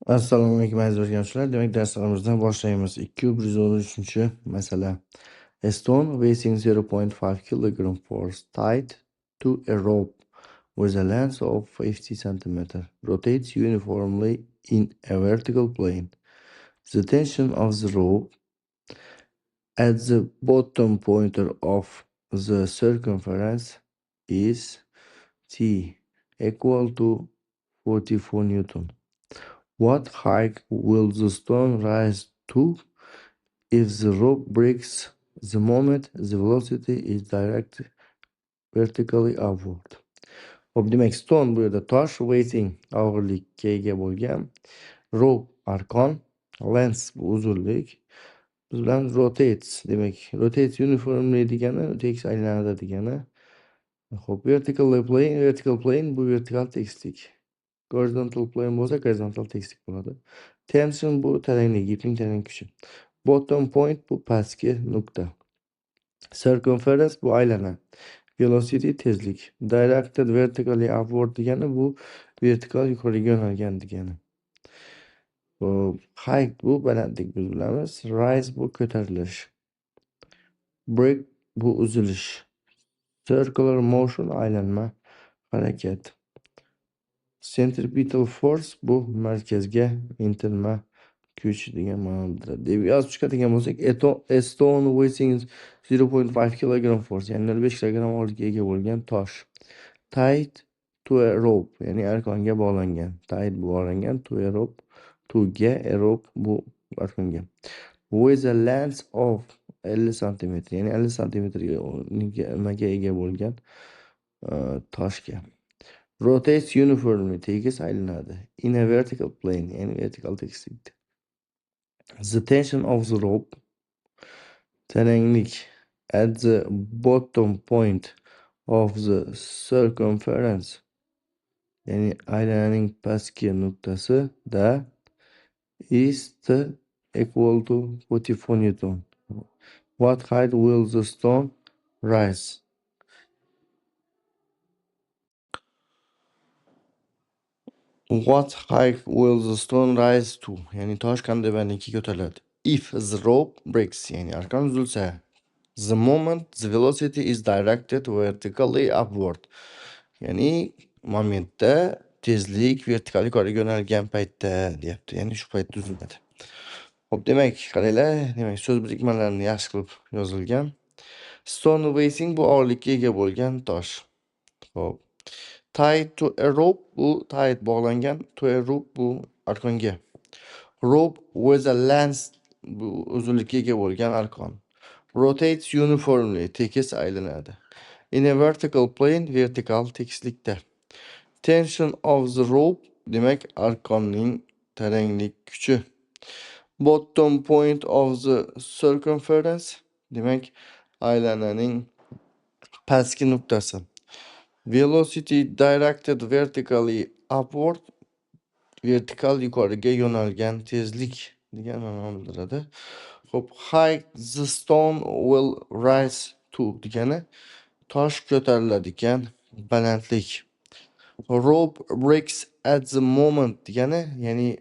Assalomu alaykum aziz o'rganuvchilar. Demak, darslarimizdan boshlaymiz. 213 masala. A stone weighing 0.5 kg force tied to a rope with a length of 50 cm rotates uniformly in a vertical plane. The tension of the rope at the bottom pointer of the circumference is T equal to 44 Newton. What height will the stone rise to if the rope breaks the moment the velocity is directed vertically upward? Hop, demak, stone bu yerda tosh, weighting og'irlikka ega bo'lgan, rope arqon, length bu uzunlik, biz bilan rotates, demak, rotates uniformly degani tekis aylanadi degani. Hop, vertical plane bu vertikal tekislik. Horizontal plane bo'lsa horizontal tekislik bo'ladi. Tension bu taranglik, ipning tarang kuchi. Bottom point bu pastki nuqta. Circumference bu aylana. Velocity tezlik. Directed vertically upward degani bu vertikal yuqoriga yo'nalgan degani. Height bu balandlik biz bilamiz. Rise bu ko'tarilish. Break bu uzilish. Circular motion aylanma harakat. Centripetal force bu markazga intilma kuch degan ma'noda. Deb yozib chiqadigan bo'lsak, a stone weighing 0.5 kg force, ya'ni 0.5 kg og'irlikka ega bo'lgan tosh. Tied to a rope, ya'ni arqonga bog'langan. Tied bu bog'langan, to a rope, to ga a rope bu arqonga. With a length of 50 cm, ya'ni 50 cm nimaga ega bo'lgan toshga. Rotates uniformly, tekis aylanadi. In a vertical plane, ya'ni vertikal tekislikda. The tension of the rope, taranglik, at the bottom point of the circumference, ya'ni aylananing pastki nuqtasi da is equal to 44 Newton. What height will the stone rise? What height will the stone rise to? Ya'ni tosh qanday balandlikka ko'tariladi? If the rope breaks, ya'ni arqon uzilsa, the moment the velocity is directed vertically upward. Ya'ni momentda tezlik vertikal yuqoriga yo'nalgan paytda deyapti. Ya'ni shu paytda uziladi. Xo'p, demak, qaranglar, demak, so'z birikmalarini yaxshi qilib yozilgan. Stone weighing bu og'irlikka ega bo'lgan tosh. Xo'p. Tied to a rope bu tied bog'langan, to a rope bu arqonga. Rope with a length bu uzunlikka ega bo'lgan arqon. Rotates uniformly, tekis aylanadi. In a vertical plane, vertikal tekislikda. Tension of the rope, demak, arqonning taranglik kuchi. Bottom point of the circumference, demak, aylananing pastki nuqtasi. Velocity directed vertically upward, vertikal yuqoriga yo'nalgan tezlik degan ma'noni bildiradi. Xo'p, height the stone will rise to degani tosh ko'tariladigan balandlik. Rope breaks at the moment degani, ya'ni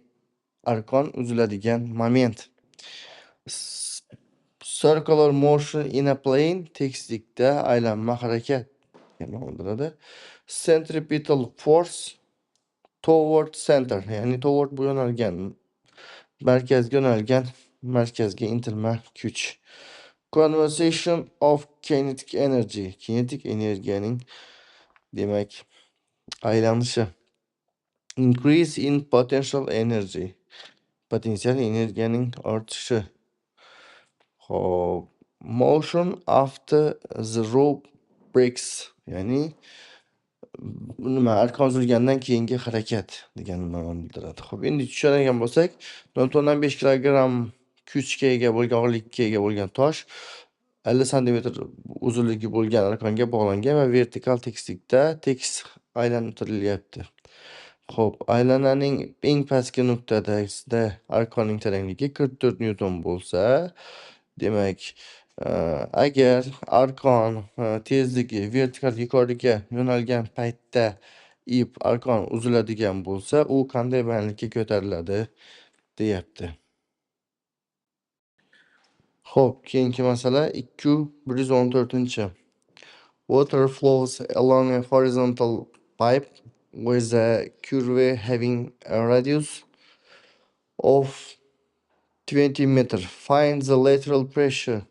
arqon uziladigan moment. Circular motion in a plane, tekislikda aylanma harakat degan bildiradi. Centripetal force toward center, ya'ni toward bu yo'nalgan, markazga yo'nalgan, markazga intilma kuch. Conservation of kinetic energy, kinetik energiyaning demak aylanishi. Increase in potential energy, potensial energiyaning ortishi. Hop, motion after the rope breaks, ya'ni nima, arqon uzilgandan keyingi harakat degan ma'noni bildiradi. Xo'p, endi tushunadigan bo'lsak, 0.5 kg kuchga ega bo'lgan, og'irlikka ega bo'lgan tosh 50 cm uzunligi bo'lgan arqonga bog'langan va vertikal tekislikda tekis aylantirilyapti. Xo'p, aylananing eng pastki nuqtadasida arqonning tarangligi 44 Newton bo'lsa, demak, agar arqon tezligi vertikal yuqoriga yo'nalgan paytda ip arqon uziladigan bo'lsa, u qanday balandlikka ko'tariladi deyapti. Xo'p, keyingi masala 214-chi. Water flows along a horizontal pipe with a curve having a radius of 20 meters. Find the lateral pressure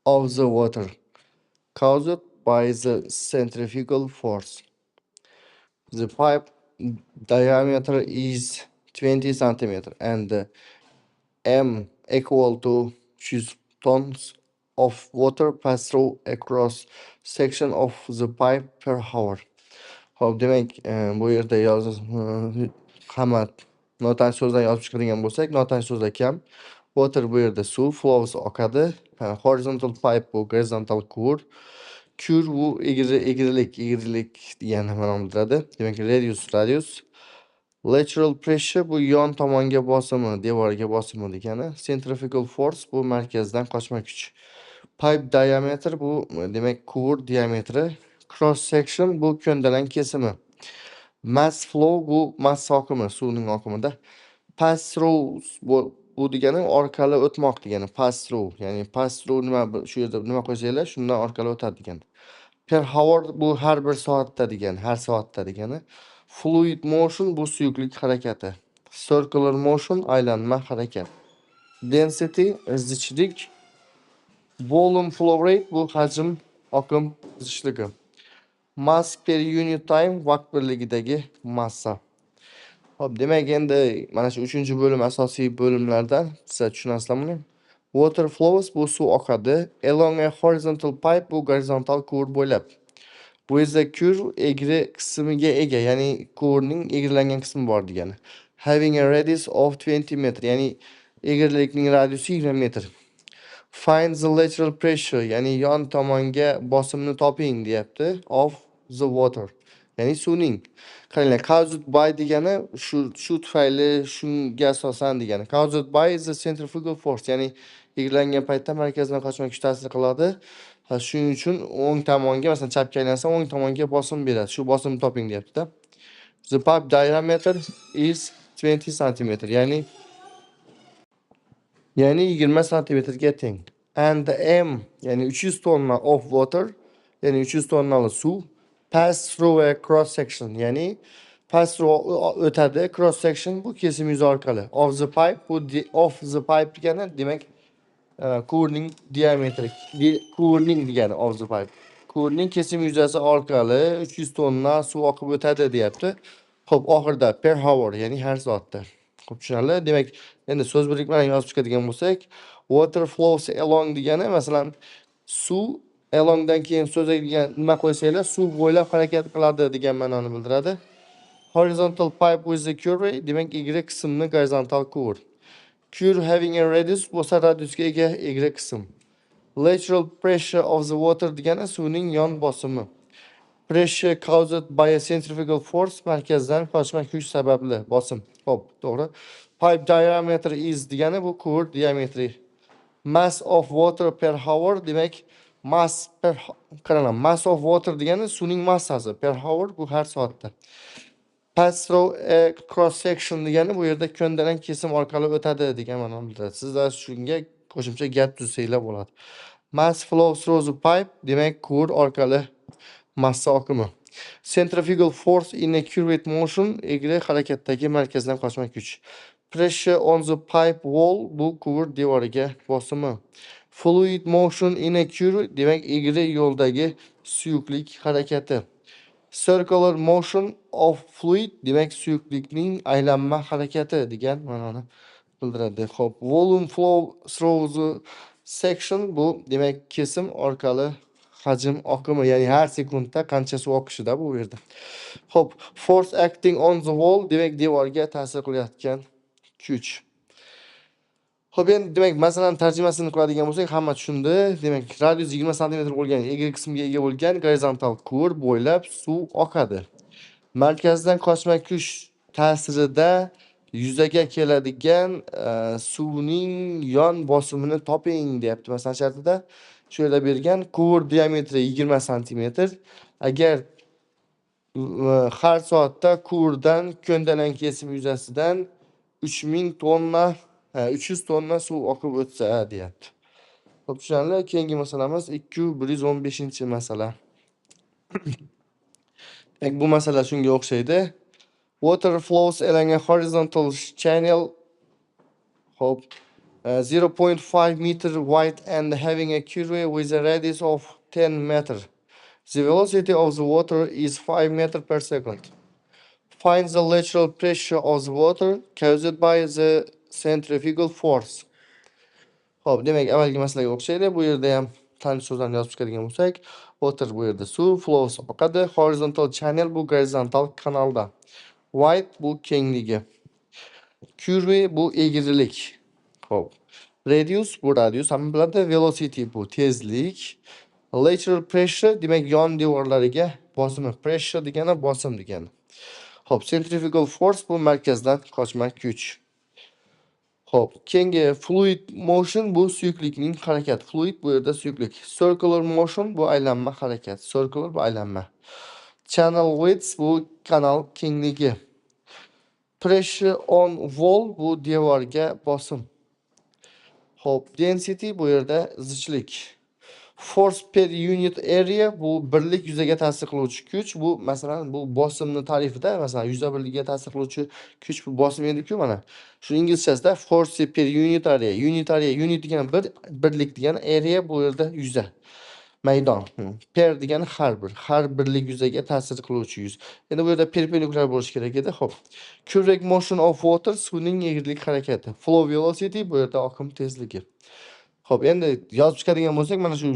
of the water caused by the centrifugal force. The pipe diameter is 20 centimeters and M equal to 100 tons of water pass through across section of the pipe per hour. Xo'p, demak, bu yerda hamma notanish so'zdan yozib chiqadigan bo'lsak, notanish so'zlar kam. Water bu yerda suv, flows oqadi. Horizontal pipe bu gorizontal quvur. Cure bu egrilik degani ma'noni bildiradi. Demak, radius. Lateral pressure bu yon tomonga bosimi, devorga bosimi degani. Centrifugal force bu markazdan qochma kuch. Pipe diameter bu demak quvur diametri. Cross section bu ko'ndalang kesimi. Mass flow bu massa oqimi, suvning oqimida. Pass through bu degani orqali o'tmoq degani. Pass through, ya'ni pass through nima, shu yerda nima qo'ysanglar, shundan orqali o'tadi degani. Per hour bu har bir soatda degani, har soatda degani. Fluid motion bu suyuqlik harakati. Circular motion aylanma harakat. Density zichlik. Volume flow rate bu hajm, oqim zichligi. Mass per unit time vaqt birligidagi massa. Hop, demak endi mana shu 3-bo'lim asosiy bo'limlardan siz tushunasizlarmi? Water flows bu suv oqadi. Along a horizontal pipe bu gorizontal quvur bo'ylab. With a curve egri qismiga ega, ya'ni quvurning egrilangan qismi bor degani. Having a radius of 20 meters, ya'ni egrilikning radiusi 20 metr. Find the lateral pressure, ya'ni yon tomonga bosimni toping deyapti, of the water, ya'ni suvning. Qaranglar, caused by degani shu tufayli, shunga asosan degani. Caused by is the centrifugal force, ya'ni egrilangan paytda markazdan qochma kuch ta'sir qiladi. Shuning uchun o'ng tomonga, masalan, chapga aylansa, o'ng tomonga bosim beradi. Shu bosimni toping deyapti. The pipe diameter is 20 centimeters, ya'ni 20 santimetrga teng. And the M, ya'ni 300 tonna of water, ya'ni 300 tonnali suv pass through a cross section, ya'ni pass through o'tadi, cross section bu kesim yuzi orqali. Of the pipe bu of the pipe degani, demak, quvurning diametri, quvurning degani of the pipe. Quvurning kesim yuzasi orqali 300 tonna suv oqib o'tadi deyapti. Xo'p, oxirida per hour, ya'ni har soatda. Xo'p, tushunarli? Demak, endi so'z birliklarini yozib chiqadigan bo'lsak, water flows along degani, masalan, suv alongdan keyin so'zga nima qo'ysanglar, suv bo'ylab harakat qiladi degan ma'noni bildiradi. Horizontal pipe with the curve, demak, egri qismni gorizontal quvur. Curve having a radius bo'lsa, radiusga ega egri qism. Lateral pressure of the water degani suvning yon bosimi. Pressure caused by a centrifugal force, markazdan qochma kuch sababli bosim. Xo'p, to'g'ri. Pipe diameter is degani bu quvur diametri. Mass of water per hour, demak, mass of water degani suvning massasi, per hour bu har soatda. Pass through a cross section degani bu yerda ko'ndalang kesim orqali o'tadi degan ma'noni bildiradi. Sizlar shunga qo'shimcha gap tuzsanglar bo'ladi. Mass flow through the pipe, demak, quvur orqali massa oqimi. Centrifugal force in a curved motion, egri harakatdagi markazdan qochma kuch. Pressure on the pipe wall, bu quvur devoriga bosimi. Fluid motion in a curve, demak, egri yo'ldagi suyuqlik harakati. Circular motion of fluid, demak, suyuqlikning aylanma harakati degan ma'noni bildiradi. Xo'p, volume flow through the section bu demak kesim orqali hajm oqimi, ya'ni har sekundda qancha suv oqishida bu yerda. Xo'p, force acting on the wall, demak, devorga ta'sir qilayotgan kuch. Xo'p, endi demak, masalan, tarjimasini qiladigan bo'lsak, hamma tushundi. Demak, radius 20 sm bo'lgan, egri qismga ega bo'lgan gorizontal quvur bo'ylab suv oqadi. Markazdan qochma kuch ta'sirida yuzaga keladigan suvning yon bosimini toping deyapti. Masalan, shartida shu yerda bergan quvur diametri 20 cm. Agar har soatda kurdan ko'ndalang kesim yuzasidan 3000 tonna, 300 tonna suv oqib o'tsa deyapti. Xo'p, tushunarli. Keyingi masalamiz 2115-masala. Bu masala shunga o'xshaydi. Water flows along a horizontal channel, xo'p, 0.5 meter wide and having a curve with a radius of 10 meter. The velocity of the water is 5 meters per second. Find the lateral pressure of the water caused by the centrifugal force. Xo'p, demak, avvalgi masalaga o'xshaydi. Bu yerda ham tanish so'zlarni yozib chiqadigan bo'lsak, water bu yerda suv, flows oqadi, horizontal channel bu gorizontal kanalda. Wide bu kengligi. Curve bu egrilik. Xo'p. Radius bu radius hamma biladi, velocity bu tezlik. Lateral pressure demak yon devorlariga bosimi, pressure degani bosim degani. Xo'p, centrifugal force bu markazdan qochma kuch. Xo'p, keyingi fluid motion bu suyuqlikning harakati. Fluid bu yerda suyuqlik. Circular motion bu aylanma harakat. Circular bu aylanma. Channel width bu kanal kengligi. Pressure on wall bu devorga bosim. Xo'p, density bu yerda zichlik. Force per unit area bu birlik yuzaga ta'sir qiluvchi kuch. Bu masalan bu bosimni ta'rifida, masalan yuza birligiga ta'sir qiluvchi kuch bu bosim edi-ku mana. Shu inglizchasida force per unit area. Unit area, unit degani birlik degani, area bu yerda yuza. Maydon. Per degani har birlik yuzaga ta'sir qiluvchi yuz. Endi bu yerda perpendikulyar bo'lishi kerak edi. Xo'p. Current motion of water suvning egrilik harakati. Flow velocity bu yerda oqim tezligi. Xo'p, endi yozib chiqadigan bo'lsak, mana shu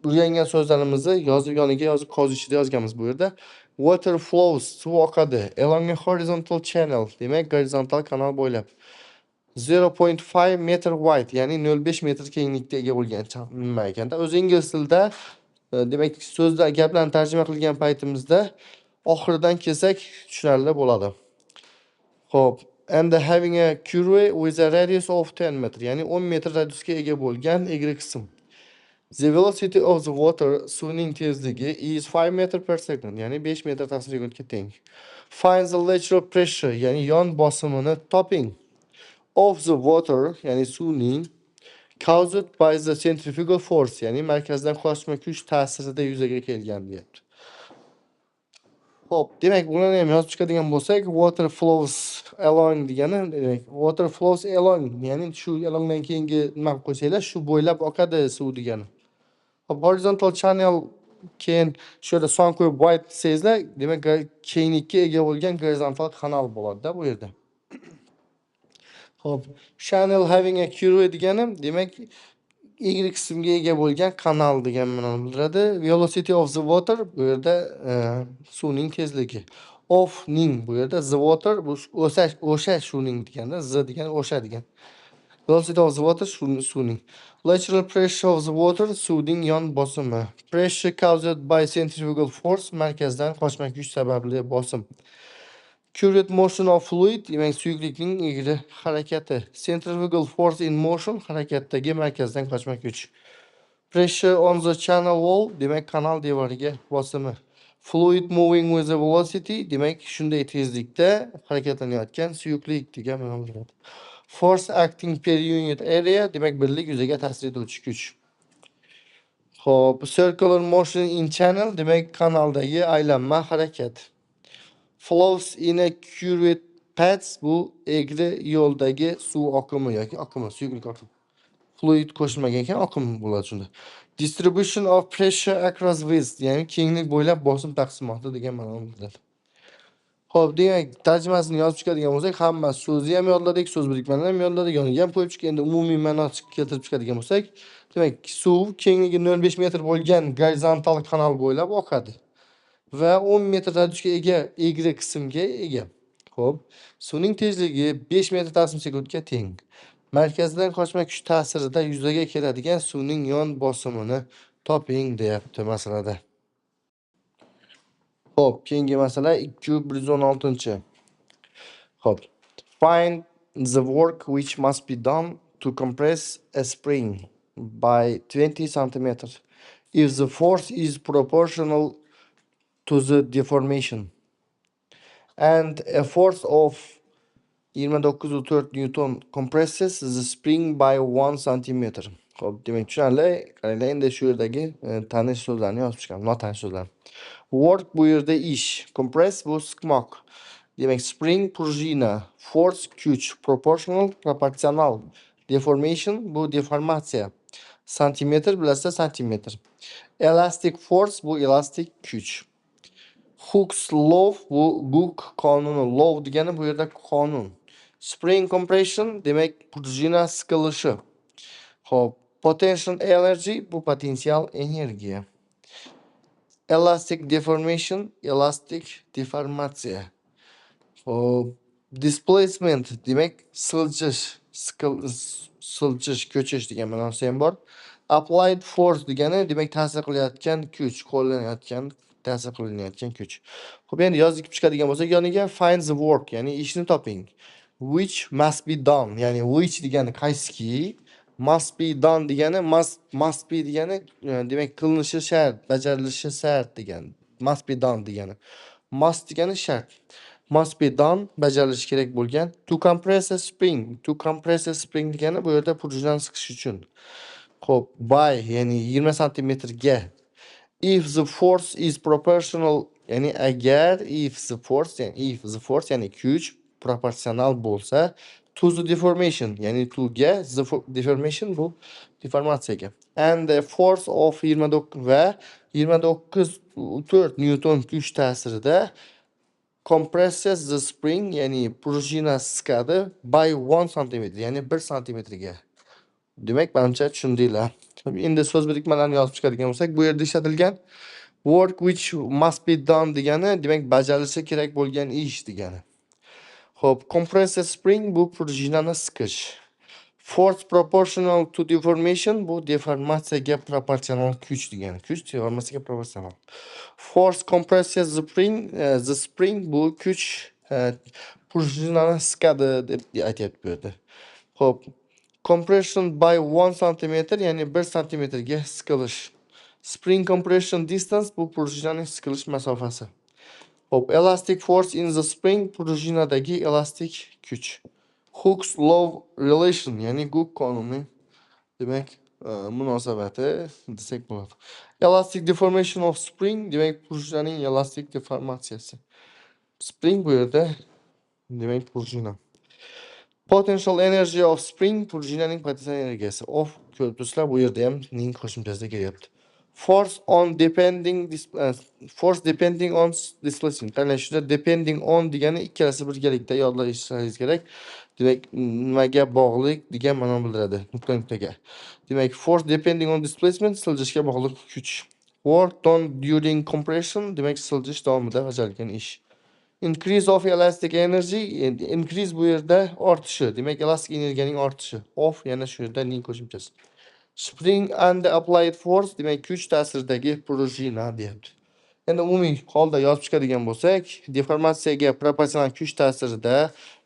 o'rgangan so'zlarimizni yozib yoniga yozib ichida yozganmiz bu yerda. Water flows, suv oqadi along a horizontal channel, demak gorizontal kanal bo'ylab. 0.5 meter wide, ya'ni 0.5 metr kenglikda ega bo'lgan. Nima ekanda? O'zi ingliz tilida demak so'zlar gaplarni tarjima qilgan paytimizda oxiridan kelsak tushunarli bo'ladi. Xo'p, and having a curve with a radius of 10 metr, ya'ni 10 metr radiusga ega bo'lgan egri qism. The velocity of the water, suvning tezligi, is 5 meters per second, ya'ni 5 metr per sekundga teng. Find the lateral pressure, ya'ni yon bosimini toping. Of the water, ya'ni suvning, caused by the centrifugal force, ya'ni markazdan qochma kuch ta'sirida yuzaga kelgan deyapti. Xo'p, demak, buni ham yozib chiqadigan bo'lsak, water flows along degani, demak, water flows along, ya'ni shu alongdan keyingi nima qilib qo'ysanglar, shu bo'ylab oqadi suv degani. Horizontal channel keyin shu yerda son qo'yib wide desangizlar, demak kenglikka ega bo'lgan gorizontal kanal bo'ladi-da bu yerda. Xo'p, channel having a curve degani, demak egri qismga ega bo'lgan kanal degan ma'noni bildiradi. Velocity of the water bu yerda suvning tezligi. Of ning bu yerda the water bu o'sha suvning degani, z degani o'sha degan. Velocity of the water suvning. Lateral pressure of the water suvning yon bosimi. Pressure caused by centrifugal force, markazdan qochma kuch sababli bosim. Current motion of fluid, demak suyuqlikning egri harakati. Centrifugal force in motion, harakatdagi markazdan qochma kuch. Pressure on the channel wall, demak kanal devoriga bosimi. Fluid moving with the velocity, demak shunday tezlikda harakatlanayotgan suyuqlik degan ma'no beradi. Force acting per unit area, demak birlik yuzaga ta'sir etuvchi kuch. Xo'p, circular motion in channel, demak kanaldagi aylanma harakat. Flows in a curved path, bu egri yo'ldagi suv oqimi yoki oqimi, suyuqlik oqimi. Fluid qo'shilmagan ekan oqim bo'ladi shunda. Distribution of pressure across width, ya'ni kenglik bo'ylab bosim taqsimoti degan ma'noni bildiradi. Xo'p, demak tarjimasini yozib chiqadigan bo'lsak, hamma so'zni ham yodladik, so'z birikmalarini ham yodladik, yoniga ham qo'yib chiqib, endi umumiy ma'no keltirib chiqadigan bo'lsak, demak suv kengligi 0.5 metr bo'lgan gorizontal kanal bo'ylab oqadi va 10 metr radiusga ega egri qismga ega. Xo'p, suvning tezligi 5 metr taqsim sekundga teng. Markazdan qochma kuch ta'sirida yuzaga keladigan suvning yon bosimini toping deyapti masalada. Xo'p, keyingi masala 2116. Xo'p. Find the work which must be done to compress a spring by 20 cm if the force is proportional to to the deformation. And a force of 29.4 Newton compresses the spring by 1 centimeter. Xo'p, demak tushunarli. Qaranglar, endi shu yerdagi tanish so'zlarni yozib chiqamiz, notanish so'zlar. Work bu yerda ish, compress bu siqmoq. Demak, spring prujina, force kuch, proportional proporsional, deformation bu deformatsiya. Santimetr bilasizlar, santimetr. Elastic force bu elastik kuch. Hooke's law bu Hooke qonuni. Law degani bu yerda qonun. Spring compression demak prujina siqilishi. Xo'p, potential energy bu potensial energiya. Elastic deformation, elastik deformatsiya. Xo'p, displacement demak siljish, siljish, ko'chish degan ma'nosi ham bor. Applied force degani demak ta'sir qilayotgan kuch, qo'llanayotgan, ta'sir qilinayotgan kuch. Xo'p, endi yozib chiqadigan bo'lsak, yoniga find the work, ya'ni ishni toping. Which must be done, ya'ni which degani qaysiki, must be done degani must be degani demak qilinishi shart, bajarilishi shart degani. Must be done degani. Must degani shart. Must be done bajarilishi kerak bo'lgan. To compress a spring. To compress a spring degani bu yerda prujinani siqish uchun. Xo'p, by ya'ni 20 santimetrga. If the force is proportional, ya'ni agar if the force ya'ni kuch proporsional bo'lsa to the deformation, ya'ni to ga the deformation bu deformatsiyaga. And the force of 29 va 29.4 Newton kuch ta'sirida compresses the spring, ya'ni prujina siqadi by 1 cm, ya'ni 1 santimetrga. Demak, menimcha tushundinglar. Endi so'z birikmalarini yozib chiqadigan bo'lsak, bu yerda ishlatilgan work which must be done degani demak bajarilishi kerak bo'lgan ish degani. Xo'p, compressed spring bu prujinani siqish. Force proportional to deformation bu deformatsiyaga proporsional kuch degani. Kuch deformatsiyaga proporsional. Force compresses the spring bu kuch prujinani siqadi deb aytyapti bu yerda. Xo'p, compression by 1 cm, ya'ni 1 santimetrga siqilish. Spring compression distance bu prujinaning siqilish masofasi. Hop, elastic force in the spring prujinadagi elastik kuch. Hooke's law relation, ya'ni Hooke qonuni demak munosabati desak bo'ladi. Elastic deformation of spring demak prujinaning elastik deformatsiyasi. Spring bu yerda demak prujina. Potential energy of spring prujinaning potensial energiyasi. Of ko'rib turibsizlar, bu yerda ham ning qo'shimchasida kelyapti. Force depending on displacement. Qani shunda depending on degani ikkalasi birgalikda yodlashingiz kerak. Demak, nimaga bog'liq degan ma'no bildiradi. Nuqta-nuqtaga. Demak, force depending on displacement siljishga bog'liq kuch. Work done during compression demak siljish davomida bajarilgan ish. Increase of elastic energy, increase bu yerda ortishi, demak elastik energiyaning ortishi. Of yana shu yerda ning qo'shimchasi. Spring and applied force demak kuch ta'siridagi prujina deyapti. Endi umumiy holda yozib chiqadigan bo'lsak, deformatsiyaga proporsional kuch ta'sirida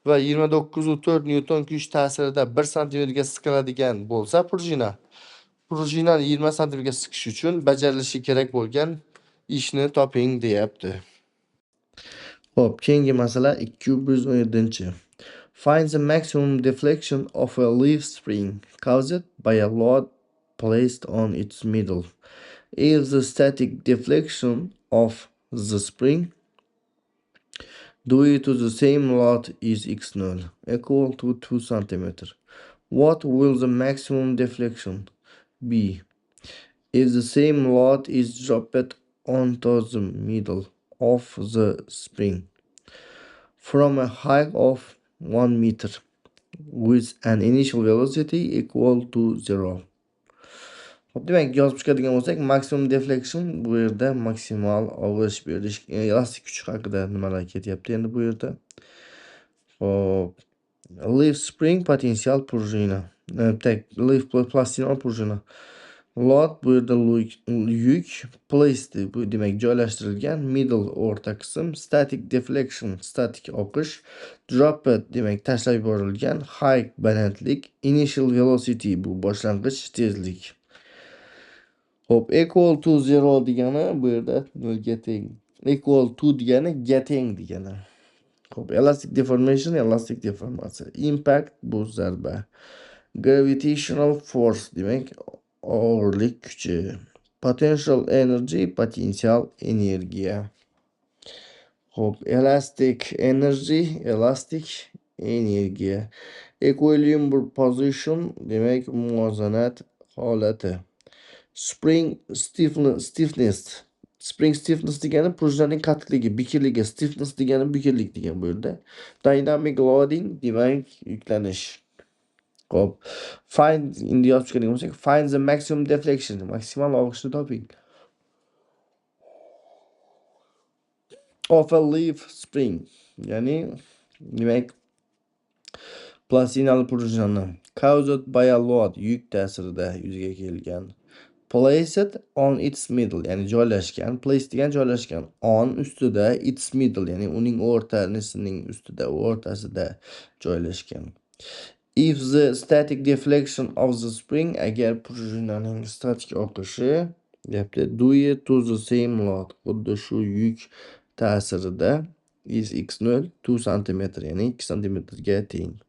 va 29.4 Newton kuch ta'sirida 1 santimetrga siqiladigan bo'lsa prujina, prujinani 20 santimetrga siqish uchun bajarilishi kerak bo'lgan ishni toping deyapti. Xo'p, keyingi masala 217. Find the maximum deflection of a leaf spring caused by a load placed on its middle. If the static deflection of the spring due to the same load is x0 equal to 2 cm, what will the maximum deflection be if the same load is dropped onto the middle of the spring from a height of 1 meter with an initial velocity equal to 0? Demak, yozib chiqadigan bo'lsak, maximum deflection bu yerda maksimal og'ish berish, elastik kuch haqida nimalar ketyapti endi bu yerda. Hop, leaf spring potensial prujina. Leaf plastinal prujina. Load bu yerda yuk, placed bu demak joylashtirilgan, middle o'rta qism, static deflection statik oqish, dropped demak tashlab yuborilgan, height balandlik, initial velocity bu boshlang'ich tezlik. Hop, equal to 0 degani bu yerda 0 ga teng. equal to degani getting degani. Xo'p, elastic deformation, elastic deformatsiya. Impact bu zarba. Gravitational force demak og'irlik kuchi. Potential energy potensial energiya. Xo'p, elastic energy, elastic energiya. Equilibrium position demak muvozanat holati. Stiffness. Spring stiffness degani prujnaning qattiqligi, bekiligi, stiffness degani bekillik degan bu yerda. Dynamic loading demak yuklanish. Xo'p. Find endi yozib chiqadigan bo'lsak, find the maximum deflection, maksimal og'ishni toping. Of a leaf spring, ya'ni demak plastinali prujnani caused by a load, yuk ta'sirida yuzaga kelgan. Placed on its middle, ya'ni joylashgan. Place degan joylashgan. On ustida, its middle, ya'ni uning o'rtasining ustida, o'rtasida joylashgan. If the static deflection of the spring, agar prujnaning statik oqishi deyapti, due to the same load, xuddi shu yuk ta'sirida is x0 2 cm, ya'ni 2 cm ga teng.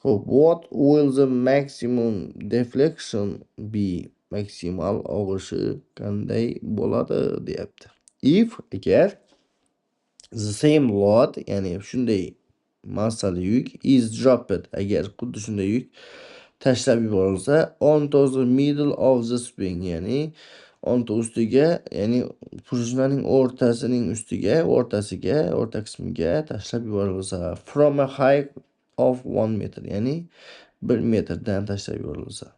Xo'p, what will the maximum deflection be? Maksimal og'ishi qanday bo'ladi deyapti. If agar the same load, ya'ni shunday massali yuk is dropped, agar xuddi shunday yuk tashlab yuborilsa onto the middle of the spring, ya'ni onto ustiga, ya'ni prujnaning o'rtasining ustiga, o'rta qismiga tashlab yuborilsa from a height of 1 meter, ya'ni 1 metrdan tashlab yuborilsa.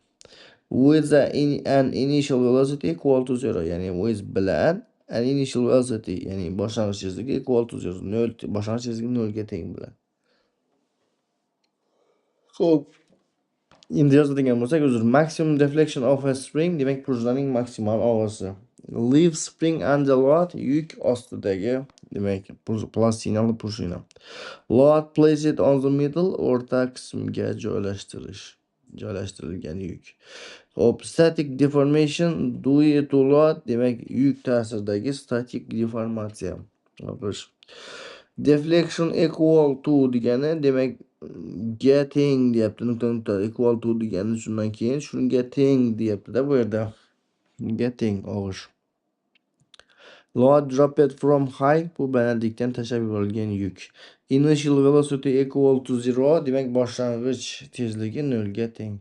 With an initial velocity equal to 0, ya'ni with bilan an initial velocity, ya'ni boshlang'ich tezligi equal to 0, 0, boshlang'ich tezligi 0 ga teng bilan. Xo'p, endi yozadigan bo'lsak, uzr, maximum deflection of a spring demak prujnaning maksimal og'isi. Leaf spring under load, yuk ostidagi demak plastinali prujna. Load placed on the middle, o'rta qismga joylashtirilgan yuk. Hop, static deformation due to load demak yuk ta'siridagi statik deformatsiya. Deflection equal to degani demak ga teng deyapti, nuqta equal to degani shundan keyin shunga teng deyapti-da bu yerda. Ga teng og'ish. Load dropped from high, bu balandlikdan tashlab yuborilgan yuk. Initial velocity equal to 0, demak boshlang'ich tezligi 0 ga teng.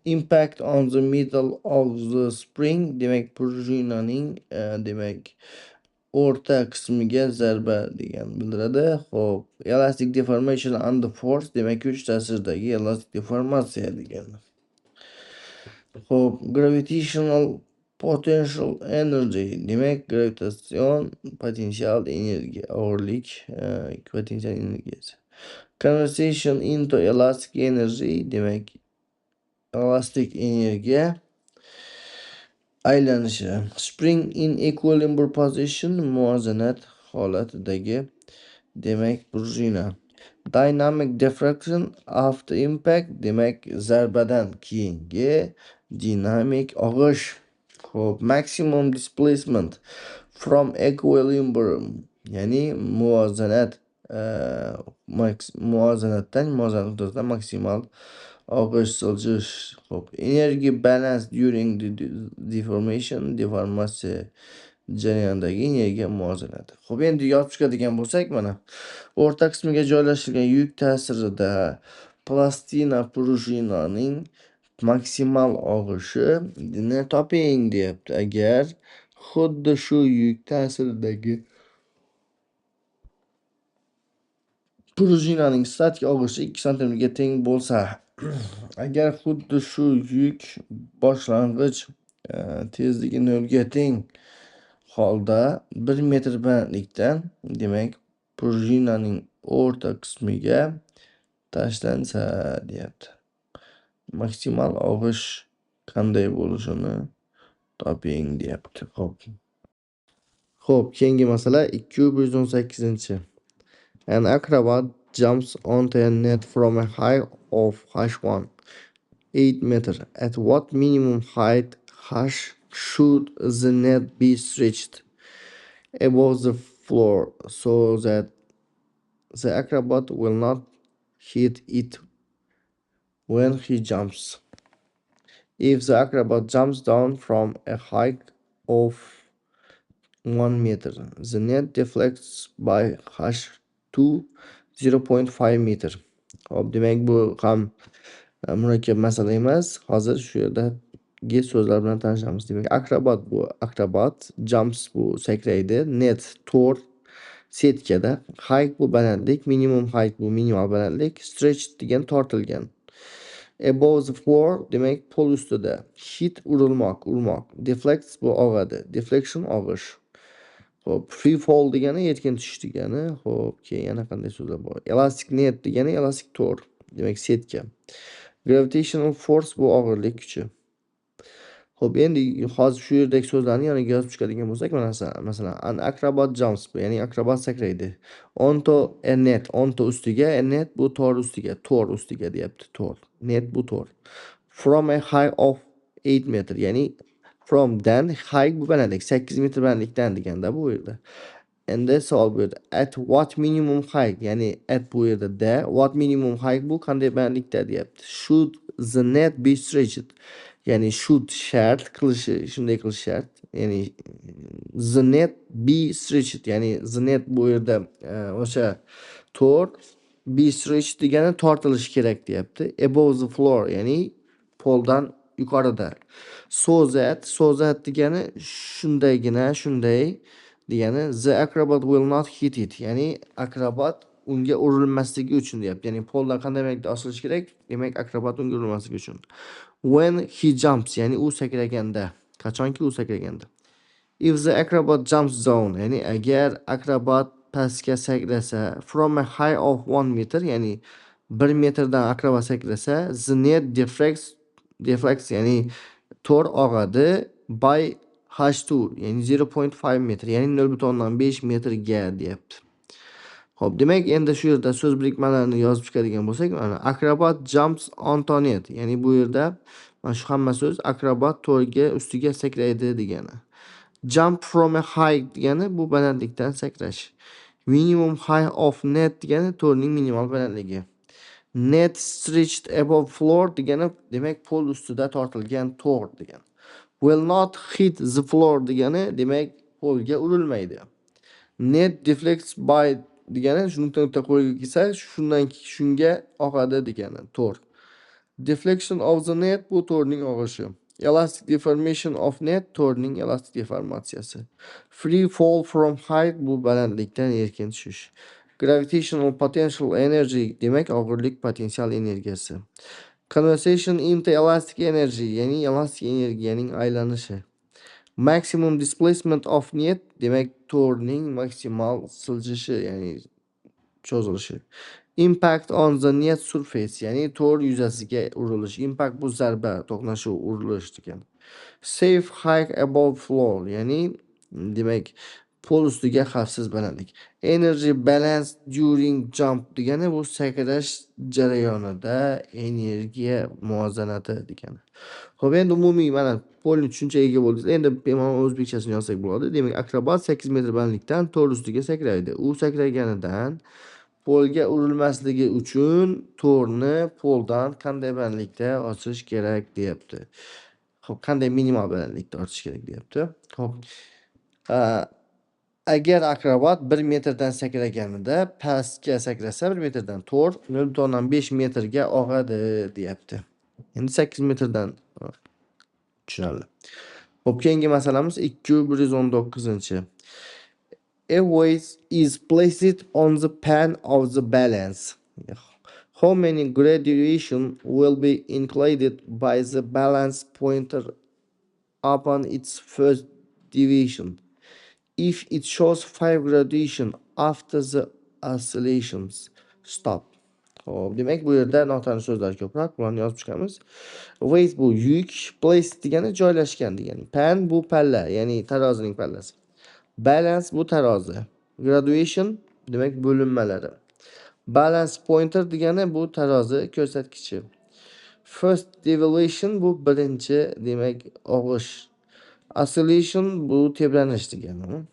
Impact on the middle of the spring, demak prujnaning demak o'rta qismiga zarba degan bildiradi. Xo'p, elastic deformation under force, demak kuch ta'siridagi elastik deformatsiya degani. Xo'p, gravitational potential energy, demak gravitatsion potensial energiya, og'irlik potensial energiyasi. Conversion into elastic energy, demak elastik energiya aylanishi. Spring in equilibrium position, muvozanat holatidagi demak prujna. Dynamic deflection after impact, demak zarbadan keyingi dinamik og'ish. Xo'p, maximum displacement from equilibrium, ya'ni muvozanatdan maksimal og'ish siljish. Xo'p, energy balance during the deformation, deformatsiya jarayonidagi energiya muvozanati. Xo'p, endi yozib chiqadigan bo'lsak, mana o'rta qismiga joylashtirilgan yuk ta'sirida plastina prujnaning maksimal og'ishini toping deyapti. Agar xuddi shu yuk ta'siridagi prujnaning statik og'ishi 2 cm ga teng bo'lsa, agar xuddi shu yuk boshlang'ich tezligi 0 ga teng holda 1 metr balandlikdan, demak prujnaning o'rta qismiga tashlansa deyapti. Maksimal og'ish qanday bo'lishini toping deyapti. Xo'p, keyingi masala 218. An acrobat jumps onto a net from a height of h1 8 meter. At what minimum height h should the net be stretched above the floor so that the acrobat will not hit it when he jumps. If the acrobat jumps down from a height of 1 meter, the net deflects by h to 0.5 meter. Hop, demak bu ham murakkab masala emas. Hozir shu yerdagi so'zlar bilan tanishamiz. Demak, akrobat bu akrobat, jumps bu sakraydi, net to'r setkada, height bu balandlik, minimum height bu minimal balandlik, stretch degan tortilgan. Above the floor demak pol ustida, hit urilmoq, urmoq, deflects bu og'adi, deflection og'ish. Hop, free fall degani erkin tushish degani. Hop, keyin yana qanday so'zlar bor? Elastic net degani elastik to'r, demak setka. Gravitational force bu og'irlik kuchi. Xo'p, endi hozir shu yerdagi so'zlarni yoniga yozib chiqadigan bo'lsak, masalan, an acrobat jumps bu, ya'ni akrobat sakraydi. Onto a net, onto ustiga, a net bu tor ustiga, to'r ustiga deyapti, to'r. Net bu to'r. From a high of 8 meter, ya'ni from dan high bu balandlik, 8 metr balandlikdan deganda bu yerda. Endi savol bu yerda at what minimum height, ya'ni at bu yerda da, what minimum height bu qanday balandlikda deyapti. Should the net be stretched, ya'ni should shart qilishi, shunday qilish shart. Ya'ni the net be stretched, ya'ni the net bu yerda o'sha to'r be stretched degani tortilishi kerak deyapti. Above the floor, ya'ni poldan yuqorida. So that degani shundaygina, shunday degani the acrobat will not hit it, ya'ni akrobat unga urilmasligi uchun deyapti. Ya'ni poldan qanday balandlikda osilishi kerak? Demak, akrobat unga urilmasligi uchun. When he jumps, ya'ni u sakraganda, qachonki u sakraganda. If the acrobat jumps down, ya'ni agar akrobat pastga sakrasa, from a high of 1 meter, ya'ni 1 metrdan akrobat sakrasa, the net deflects, ya'ni to'r og'adi by h2, ya'ni 0.5 metr, ya'ni 0.5 metrga deyapti. Xo'p, demak, endi shu yerda so'z birikmalarini yozib chiqadigan bo'lsak, mana acrobat jumps onto net, ya'ni bu yerda mana shu hamma so'z akrobat to'rga ustiga sakraydi degani. Jump from a height degani bu balandlikdan sakrash. Minimum height of net degani to'rning minimal balandligi. Net stretched above floor degani demak pol ustida tortilgan to'r degani. Will not hit the floor degani demak polga urilmaydi. Net deflects by degani shuni nuqta qo'yib kelsa, shunga og'adi degani to'r. Deflection of the net bu to'rning og'ishi. Elastic deformation of net to'rning elastik deformatsiyasi. Free fall from height bu balandlikdan erkin tushish. Gravitational potential energy demak og'irlik potensial energiyasi. Conversation into elastic energy, ya'ni elastik energiyaning aylanishi. Maximum displacement of net demak to'rning maksimal siljishi, ya'ni cho'zilishi. Impact on the net surface, ya'ni to'r yuzasiga urilish. Impact bu zarba, to'qnashuv, urilish degani. Safe height above floor, ya'ni demak pol ustiga xavfsiz balandlik. Energy balance during jump degani bu sakrash jarayonida energiya muvozanati degani. Xo'p, endi umumiy mana polni tushunchaga ega bo'ldingiz. Endi bemalol o'zbekchasini yozsak bo'ladi. Demak, akrobat 8 metr balandlikdan to'r ustiga sakraydi. U sakraganidan polga urilmasligi uchun to'rni poldan qanday balandlikda osish kerak deyapti. Xo'p, qanday minimal balandlikda ortish kerak deyapti. Xo'p. Agar akrobat 1 metrdan sakraganida pastga sakrasa 1 metrdan to'r 0.5 metrga og'adi deyapti. Endi 8 metrdan tushunarli. Xo'p, keyingi masalamiz 219-chi. A weight is placed on the pan of the balance. How many graduation will be included by the balance pointer upon its first deviation? If it shows 5 gradation after the oscillations, stop. Xo'p, demak bu yerda notanish so'zlar ko'proq, bularni yozib chiqamiz. Weight bu yuk, place degani joylashgan degani. Pan bu palla, ya'ni tarozining pallasi. Balance bu tarozi. Graduation demak bo'linmalari. Balance pointer degani bu tarozi ko'rsatkichi. First deviation bu birinchi demak og'ish. Oscillation bu tebranish degani.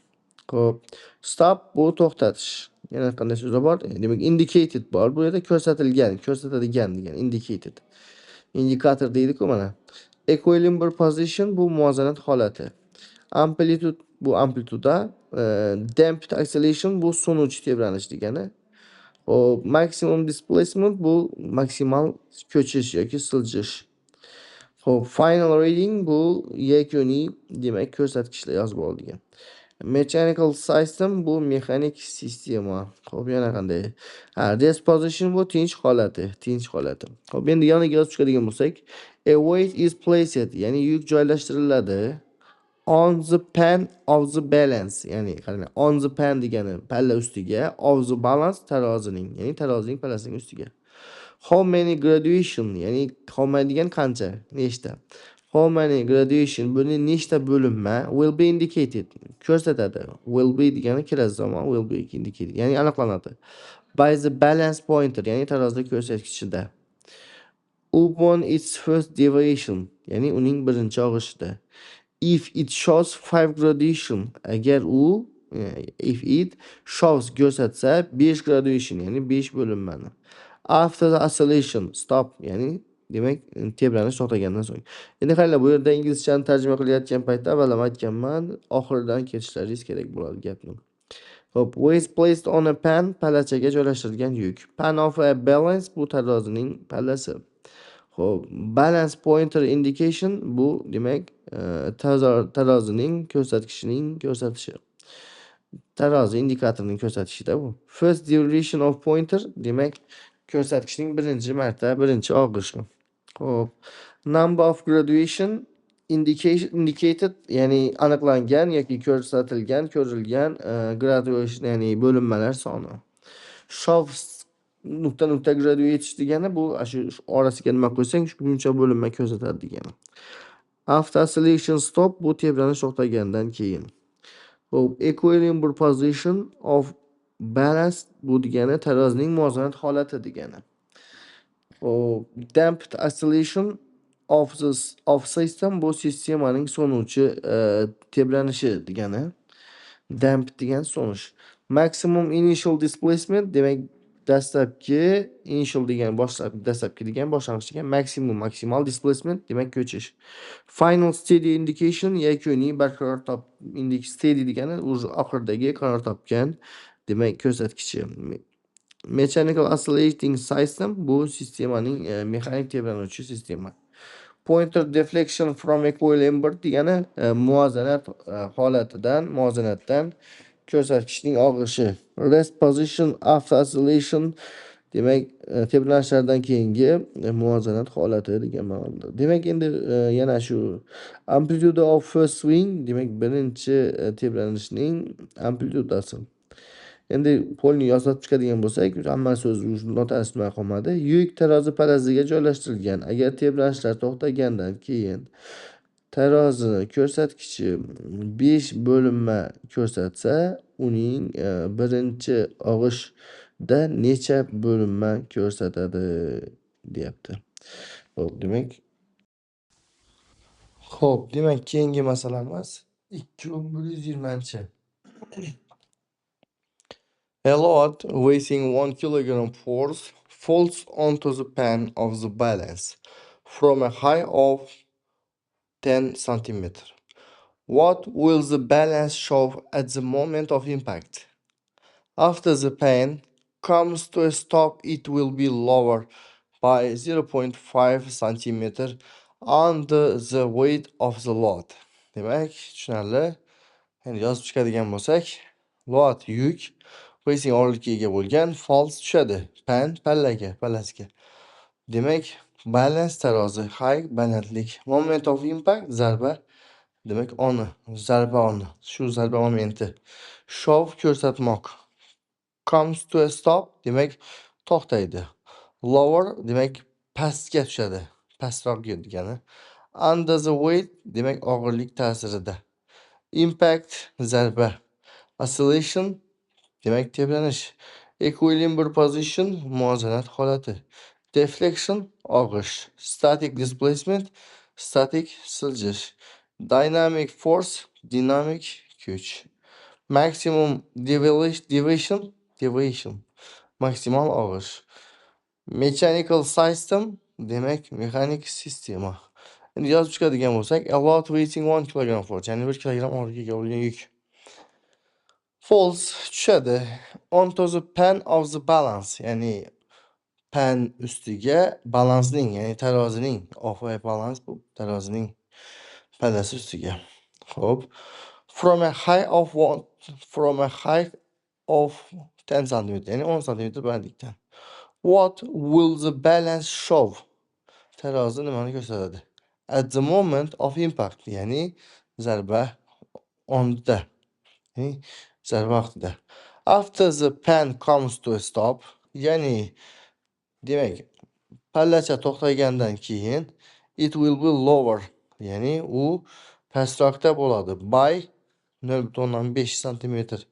Xo'p, stop bu to'xtatish. Yana qanday so'zlar bor? Demak, indicated bor. Bu yerda ko'rsatilgan, ko'rsatadigan degan indicated. Indikator deydi-ku mana. Equilibrium position bu muvozanat holati. Amplitude bu amplituda, damped acceleration bu so'nuvchi tebranish degani. Hop, maximum displacement bu maksimal ko'chish yoki siljish. Hop, final reading bu yakuniy, demak, ko'rsatkichlar yozib olingan. Mechanical system bu mexanik sistema. Hop, yana qanday? Disposition bu tinch holati, tinch holati. Hop, endi yoniga yozib chiqadigan bo'lsak, a weight is placed, ya'ni yuk joylashtiriladi. On the pan of the balance, ya'ni qarang, on the pan degani palla ustiga, of the balance tarozining, ya'ni tarozining pallasining ustiga. How many graduation, ya'ni how many degan qancha, nechta. How many graduation, buni nechta bo'linma will be indicated, ko'rsatadi. Will be degani kelasi zamon, will be indicated, ya'ni aniqlanadi. By the balance pointer, ya'ni tarozida ko'rsatkichida. Upon its first deviation, ya'ni uning birinchi og'ishida. If it shows 5 gradation, agar u if it shows ko'rsatsa 5 gradation, ya'ni 5 bo'linmani. After the oscillation stop, ya'ni demak tebranish to'xtagandan so'ng. Endi qaranglar, bu yerda inglizchani tarjima qilayotgan paytda avval ham aytganman, oxiridan ketishlaringiz kerak bo'ladi gapni. Hop, weight placed on a pan, pallachaga joylashtirilgan yuk. Pan of a balance bu tarozining pallasi. Hop, balance pointer indication bu demak tarozining ko'rsatkichining ko'rsatishi. Tarozi indikatorining ko'rsatishida bu. First duration of pointer demak ko'rsatkichning birinchi marta birinchi og'ishi. Hop, number of graduation indicated, ya'ni aniqlangan yoki ko'rsatilgan, ko'rilgan graduation, ya'ni bo'linmalar soni. Shows nuqta graduate degani bu shu orasiga nima qo'ysang shuncha bo'linma ko'rsatadi degani. After oscillation stop bu tebranish to'xtagandan keyin. Hop, equilibrium position of balance bu degani tarozining muvozanat holati degani. Hop, damped oscillation of system bu sistemaning so'nuvchi tebranishi degani. Damp degan so'nish. Maximum initial displacement demak dastlabki, initial degan dastlabki degan boshlang'ich degan, maximum maksimal displacement demak ko'chish. Final steady indication yakuniy barqaror steady degani oxirdagi qaror topgan demak ko'rsatkichi. Mechanical oscillating system bu sistemaning mexanik tebranuvchi sistema. Pointer deflection from equilibrium degani muvozanat holatidan, muvozanatdan ko'rsatkichning og'ishi. Rest position after oscillation demak tebranishlardan keyingi muvozanat holati degan ma'noda. Demak endi yana shu amplitude of first swing demak birinchi tebranishning amplitudasi. Endi polni yozib chiqadigan bo'lsak, hamma so'z notasida qolmadi. Yuk tarozi pallasiga joylashtirilgan. Agar tebranishlar to'xtagandan keyin tarozi ko'rsatkichi 5 bo'linma ko'rsatsa, uning birinchi og'ishda necha bo'linma ko'rsatadi deyapti. Demak, keyingi masalamiz 2120-chi. A load weighing 1 kilogram falls onto the pan of the balance from a height of 10 centimeter. What will the balance show at the moment of impact? After the pan comes to a stop, it will be lower by 0.5 centimeter under the weight of the load. Demak, tushunarli. Endi yozib chiqadigan bo'lsak, load yuk weighing og'irlikka ega bo'lgan, falls tushadi, pan pallasiga. Demak, balance tarozi, high balandlik, moment of impact zarba, demak oni, zarba oni, shu zarba momenti. Show ko'rsatmoq. Comes to a stop demak to'xtaydi. Lower demak pastga tushadi, pastroq degani. Under the weight demak og'irlik ta'sirida. Impact zarba. Oscillation demak tebranish. Equilibrium position muvozanat holati. Deflection og'ish. Static displacement static siljish. Dynamic force dinamik kuch. Maximum deviation maksimal og'ish. Mechanical system demak mexanik sistema. Endi yozib chiqadigan bo'lsak, a lot weighing 1 kg force, ya'ni 1 kg og'irlikka ega bo'lgan yuk. Falls tushadi onto the pan of the balance, ya'ni pan ustiga balansning, ya'ni tarozining, of balance bu tarozining pallasi ustiga. Xo'p. From a height of 10 cm, ya'ni 10 cm balandlikdan. What will the balance show? Tarozi nimani ko'rsatadi? At the moment of impact, ya'ni zarba onda, ya'ni zarba vaqtida. After the pan comes to a stop, ya'ni demak pallacha to'xtagandan keyin it will be lower, ya'ni u pastroqda bo'ladi by 0.5 cm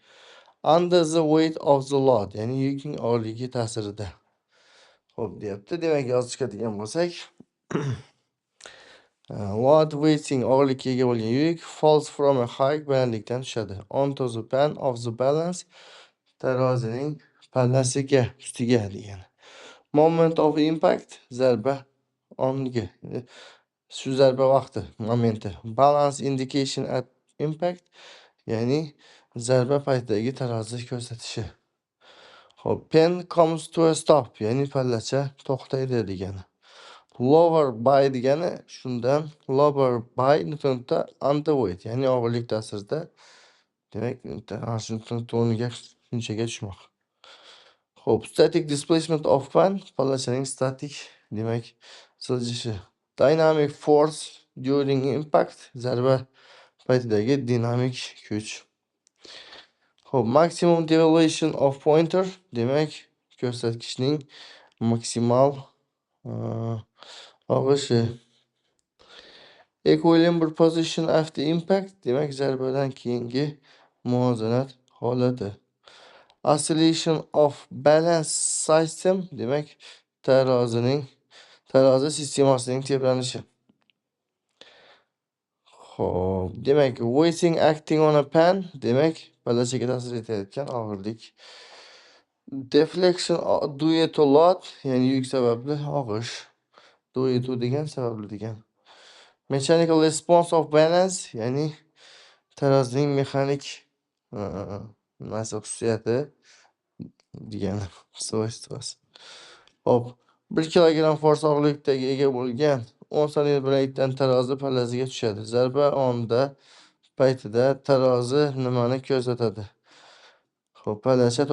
under the weight of the load, ya'ni yukning og'irligi ta'sirida. Xo'p, deyapti. Demak, yozib chiqadigan bo'lsak, load weighting og'irlikka ega bo'lgan yuk falls from a height, balandlikdan tushadi. Onto the pan of the balance, tarozining pallasiga, ustiga degani. Moment of impact, zarba ongi, shu zarba vaqti, momenti. Balance indication at impact, ya'ni zarba paytidagi tarozi ko'rsatishi. Xo'p, pen comes to a stop, ya'ni pallacha to'xtaydi degani. Lower by degani shundan, lower by nuqta underweight, ya'ni og'irlik ta'sirida, demak to'niga shunchaga tushmoq. Xo'p, static displacement of pan, pallachaning statik, demak siljishi. Dynamic force during impact, zarba paytidagi dinamik kuch. Xo'p, maximum deviation of pointer, demak ko'rsatkichning maksimal og'ishi. Equilibrium position after impact, demak zarbadan keyingi muvozanat holati. Oscillation of balance system, demak tarozi sistemasining tebranishi. Xo'p, demak weighting acting on a pan, demak pallachaga ta'sir etayotgan og'irlik. Deflection due to load, ya'ni yuk sababli og'ish. Due to degan sababli degan. Mechanical response of balance, ya'ni tarozining mexanik xususiyati degan svойствоsi. Hop, 1 kg force og'irlikdagi ega bo'lgan 10 cm balandlikdan tarozi pallasiga tushadi. Zarba onda paytida tarozi nimani ko'rsatadi? Xo'p, pallacha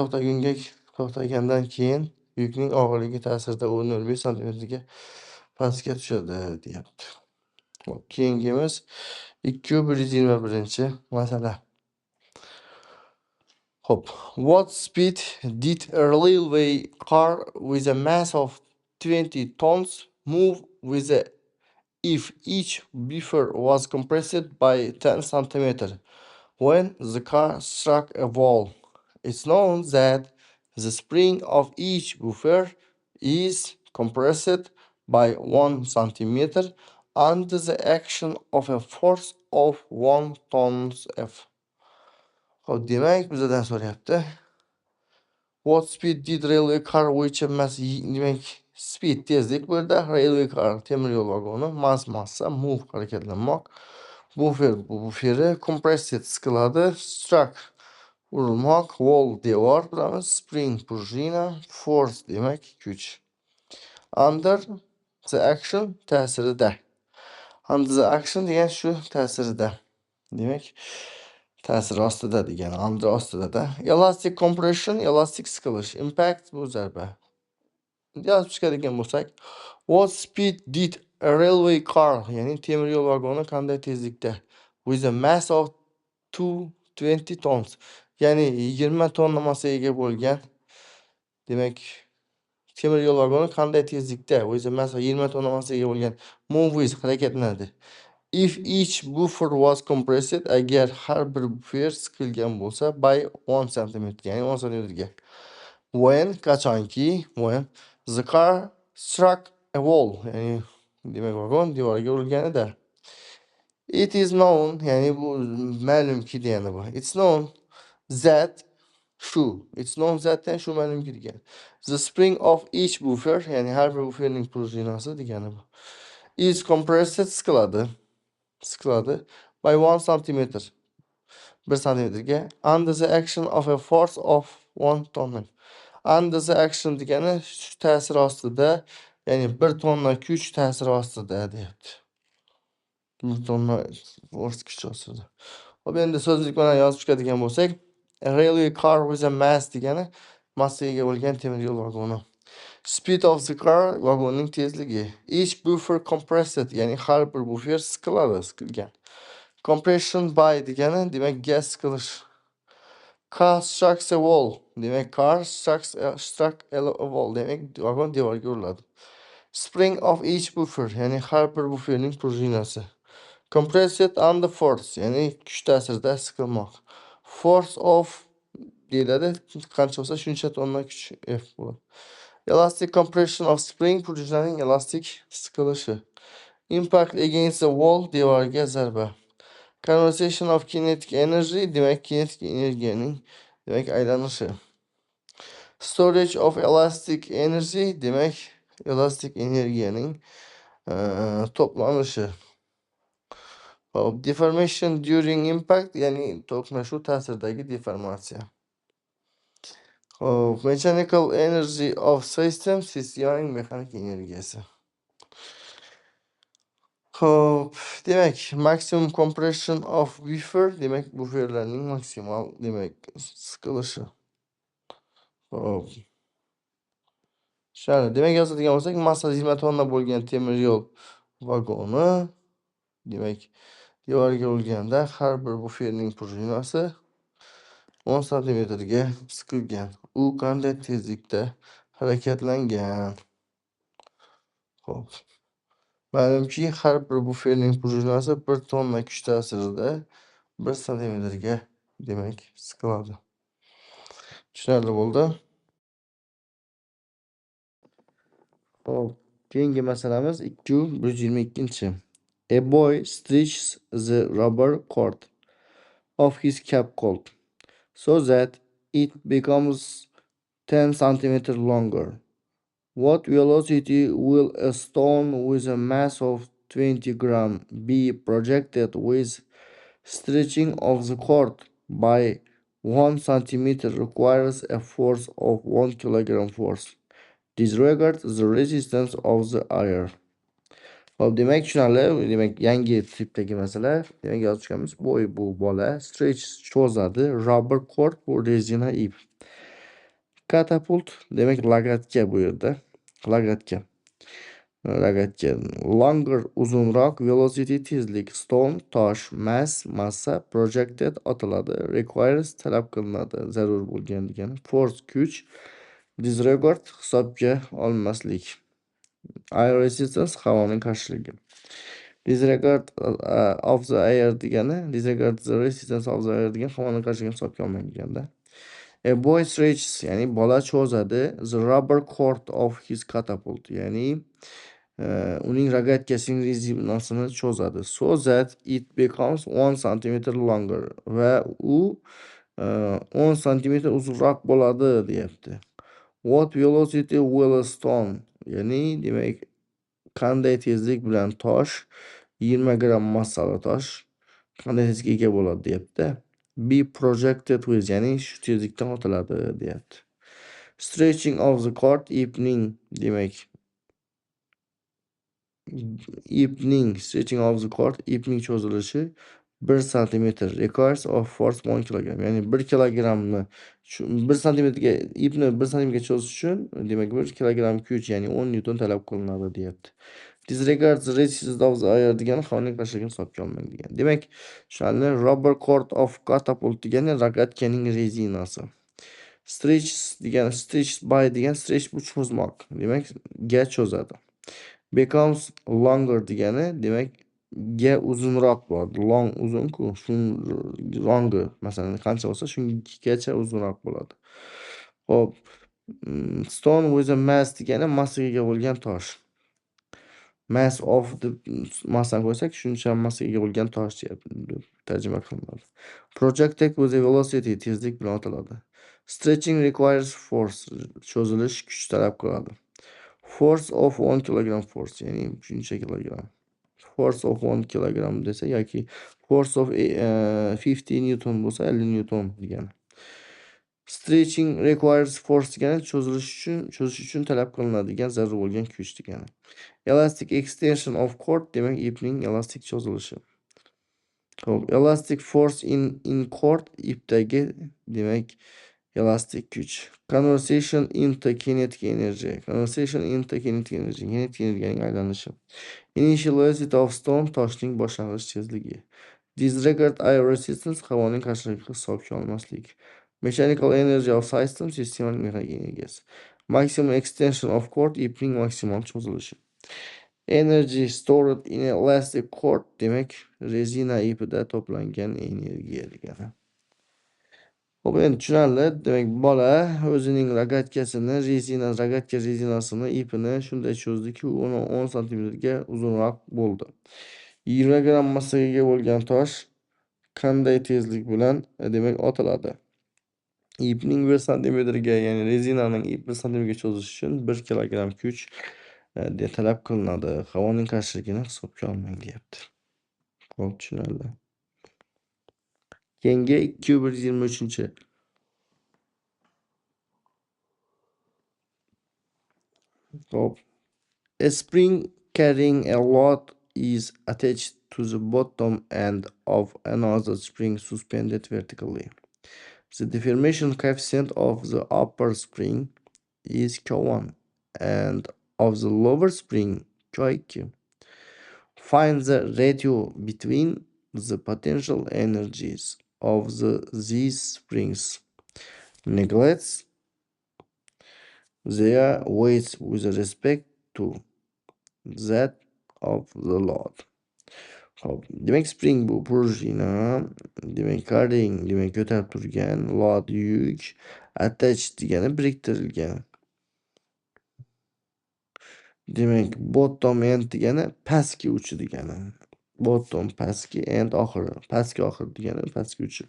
to'xtagandan keyin yukning og'irligi ta'sirida u 0.5 cm ga pastga tushadi, deyapti. Xo'p, keyingimiz 221-masala. Hop. What speed did a railway car with a mass of 20 tons move with if each buffer was compressed by 10 cm when the car struck a wall? It's known that the spring of each buffer is compressed by 1 cm under the action of a force of 1 tons F. Xo'p, demak bizdan so'rayapti. What speed did railway car which mass, demak speed tezlik bu yerda, railway car temir yo'l vagoni, massa move harakatlanmoq. Buferi compressed siqiladi, struck urilmoq, wall devor bilamiz, spring prujina, force demak kuch. Under the action ta'sirida. Under the action degan shu ta'sirida. Demak ta'sir ostida degani, under ostida. Elastic compression, elastic siqilish. Impact bu zarba. Yozib chiqadigan bo'lsak, what speed did a railway car, ya'ni temir yo'l vagoni qanday tezlikda, with a mass of 220 tons, ya'ni 20 tonna massaga ega bo'lgan, demak temir yo'l vagoni qanday tezlikda, with a mass of 20 tonna massaga ega bo'lgan, move with harakatlanadi. If each buffer was compressed, agar har bir buffer siqilgan bo'lsa, by 1 cm, ya'ni 10 cm ga. When, qachonki, when the car struck a wall, ya'ni demak vagon devorga urilganida. It is known, ya'ni bu ma'lumki degani bu. It's known Z shu. It's known Z'dan shu ma'lumki degani. The spring of each buffer, ya'ni har bir bufferning prujinasi degani bu. Is compressed siqiladi by 1 cm. 1 cm under the action of a force of 1 ton. Under the action degani shu ta'sir ostida, ya'ni 1 tonna kuch ta'siri ostida deyapti. 1 tonna force kuch ostida. Hop, endi so'zlik bilan yozib chiqadigan bo'lsak, a railway car with a mass degani massaga ega bo'lgan temir yo'l vagoni. Speed of the car vagonning tezligi. Each buffer compressed, ya'ni har bir buffer siqilgan. Compression by degani demak gaz siqilish. Car strikes a wall, demak car struck a wall, demak vagon devorga uriladi. Spring of each buffer, ya'ni har bir bufferning prujinasi. Compressed under force, ya'ni kuch ta'sirida siqilmoq. Force of deyiladi, qancha bo'lsa shuncha tonna kuch F bo'ladi. Elastic compression of spring, prujinaning elastik siqilishi. Impact against the wall, devorga zarba. Conservation of kinetic energy, demak kinetik energiyaning demak aylanishi. Storage of elastic energy, demak elastik energiyaning to'planishi. Deformation during impact, ya'ni to'qnashuv ta'siridagi deformatsiya. Mechanical energy of system, sistemaning mexanik energiyasi. Demak, maximum compression of buffer, demak bufferlarning maksimal demak siqilishi. Shuni demak yozadigan bo'lsak, massasi 20 tonna bo'lgan temir yo'l vagoni demak devorga urilganda har bir bufferning prujinasi 10 santimetrga siqilgan. U qanday tezlikda harakatlangan? Xo'p. Ma'lumki, har bir bufferning prujinasi 1 tonna kuch ta'sirida 1 santimetrga demak siqiladi. Tushunarli bo'ldi? Xo'p, keyingi masalamiz 222. A boy stretches the rubber cord of his cap colt so that it becomes 10 cm longer. What velocity will a stone with a mass of 20 grams be projected with stretching of the cord by 1 cm requires a force of 1 kg force. Disregard the resistance of the air. Hop, demak tushunarli. Demak yangi tipdagi masala. Demak yozib chiqamiz. Boy bu bola, stretch cho'zadi, rubber cord bu rezina ip. Katapult demak lagatka bu yerda. Lagatka. Longer uzunroq, velocity tezlik, stone tosh, mass massa, projected otiladi, requires talab qilinadi, zarur bo'lgan degani, force kuch, disregard hisobga olmaslik, air resistance havoning qarshiligi. Disregard of the air degani, disregard the resistance of the air degani havoning qarshiligini hisobga olmaydi deganda. A boy stretches, ya'ni bola cho'zadi, the rubber cord of his catapult, ya'ni uning rogatkasining rezinasini cho'zadi, so that it becomes 1 cm longer, va u 10 cm uzunroq bo'ladi deyapti. What velocity will a stone, ya'ni demak qanday tezlik bilan tosh, 20 gram massali tosh qanday tezlikka ega bo'ladi deyapti. Be projected with, ya'ni shu tezlikdan otiladi deyapti. Stretching of the cord, ipning demak stretching of the cord, ipning cho'zilishi 1 cm requires of force 1 kg, ya'ni 1 kilogramni 1 cmga ipni 1 cmga cho'zish uchun demak 1 kilogram kuch, ya'ni 10 newton talab qilinadi deyapti. Disregard the resistance of the air degani havoning qarshiligini hisobga olmang degan. Demak, shuni rubber cord of catapult degani rogatkaning rezinasi. Stretch degani stretch by degani stretch bu cho'zmoq, demak ga cho'zadi. Becomes longer degani demak ga uzunroq bo'ladi. Long uzun-ku, shun longer masalan qancha bo'lsa shungacha uzunroq bo'ladi. Xo'p, stone with a mass degani massaga ega bo'lgan tosh. Mass of deb massani qo'ysak, shuncha massaga ega bo'lgan tosh deb tarjima qilinadi. Projected with a velocity tezlik bilan otiladi. Stretching requires force, cho'zilish kuch talab qiladi. Force of 1 kilogram force, ya'ni shuncha kilogram. Force of 1 kilogram desa yoki force of 50 newton bo'lsa 50 newton degani. Stretching requires force degani cho'zish uchun talab qilinadigan zarur bo'lgan kuch degani. Elastic extension of cord demak ipning elastik cho'zilishi. Xo'p, elastic force in cord ipdagi demak elastik kuch. Conversion into kinetic energy. Conversion into kinetic energy. Kinetic energiyaning aylanishi. Initial velocity of stone toshning boshlang'ich tezligi. Disregard air resistance havoning qarshiligini hisobga olmaslik. Mechanical energy of system sistemaning mexanik energiyasi. Maximum extension of cord ipning maksimal cho'zilishi. Energy stored in elastic cord demak rezina ipida to'plangan energiya degani. Xo'p, endi tushunarli. Demak, bola o'zining rogatkasini, rogatka rezinasini ipini shunday cho'zdiki, uni 10 santimetrga uzunroq bo'ldi. 20 gram massaga ega bo'lgan tosh qanday tezlik bilan demak otiladi? Ipning 1 santimetrga, ya'ni rezinaning ip 1 santimetrga cho'zish uchun 1 kilogram kuch talab qilinadi. Havoning qarshiligini hisobga olmang deyapti. Xo'p, tushunarli. Keyingi 223-chi. Xo'p. A spring carrying a load is attached to the bottom end of another spring suspended vertically. The deformation coefficient of the upper spring is Q1 and of the lower spring Q2. Find the ratio between the potential energies of these springs. Neglects their weights with respect to that of the load. Hop, demak spring bu prujina, demak carrying demak ko'tarib turgan, load yuk, attach degani biriktirilgan. Demak bottom end degani pastki uchi degani. Bottom pastki, end oxiri, pastki oxiri degani pastki uchi.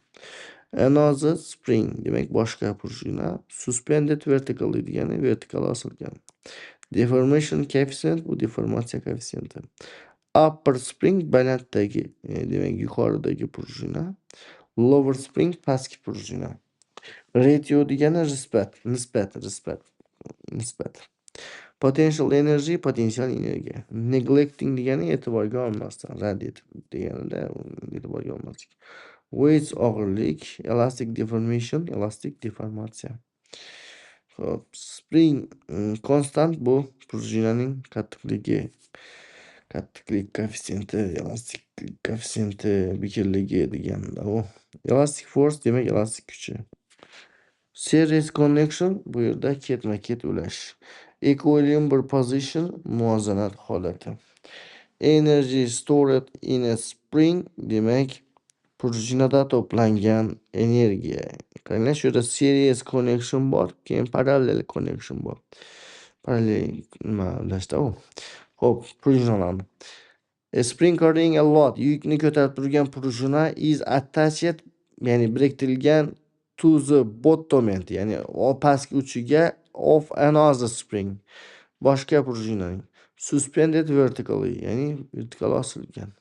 Another spring demak boshqa prujina, suspended vertically degani vertikal osilgan. Deformation coefficient bu deformatsiya koeffitsiyenti. Upper spring balanddagi, demak yuqoridagi prujina. Lower spring pastki prujina. Ratio degani nisbat. Potential energy potensial energiya. Neglecting degani e'tiborga olmasdan, rad etib deganida e'tiborga olmaslik. Weights og'irlik, elastic deformation, elastik deformatsiya. Xo'p, spring konstant bu prujinaning qattiqlik koeffitsiyenti, elastiklik koeffitsiyenti, bekiligi deganda u. Elastic force demak elastik kuchi. Series connection bu yerda ketma-ket ulash. Equilibrium position muvozanat holati. Energy stored in a spring demak prujinada to'plangan energiya. Qaranglar, shu yerda series connection bor, keyin parallel connection bor. Parallel nima ulashda u? Xo'p, prujinalarni. A spring carrying a load, yukni ko'tarib turgan prujina is attached, ya'ni biriktirilgan to the bottom end, ya'ni pastki uchiga of another spring, boshqa prujinaning. Suspended vertically, ya'ni vertikal osilgan.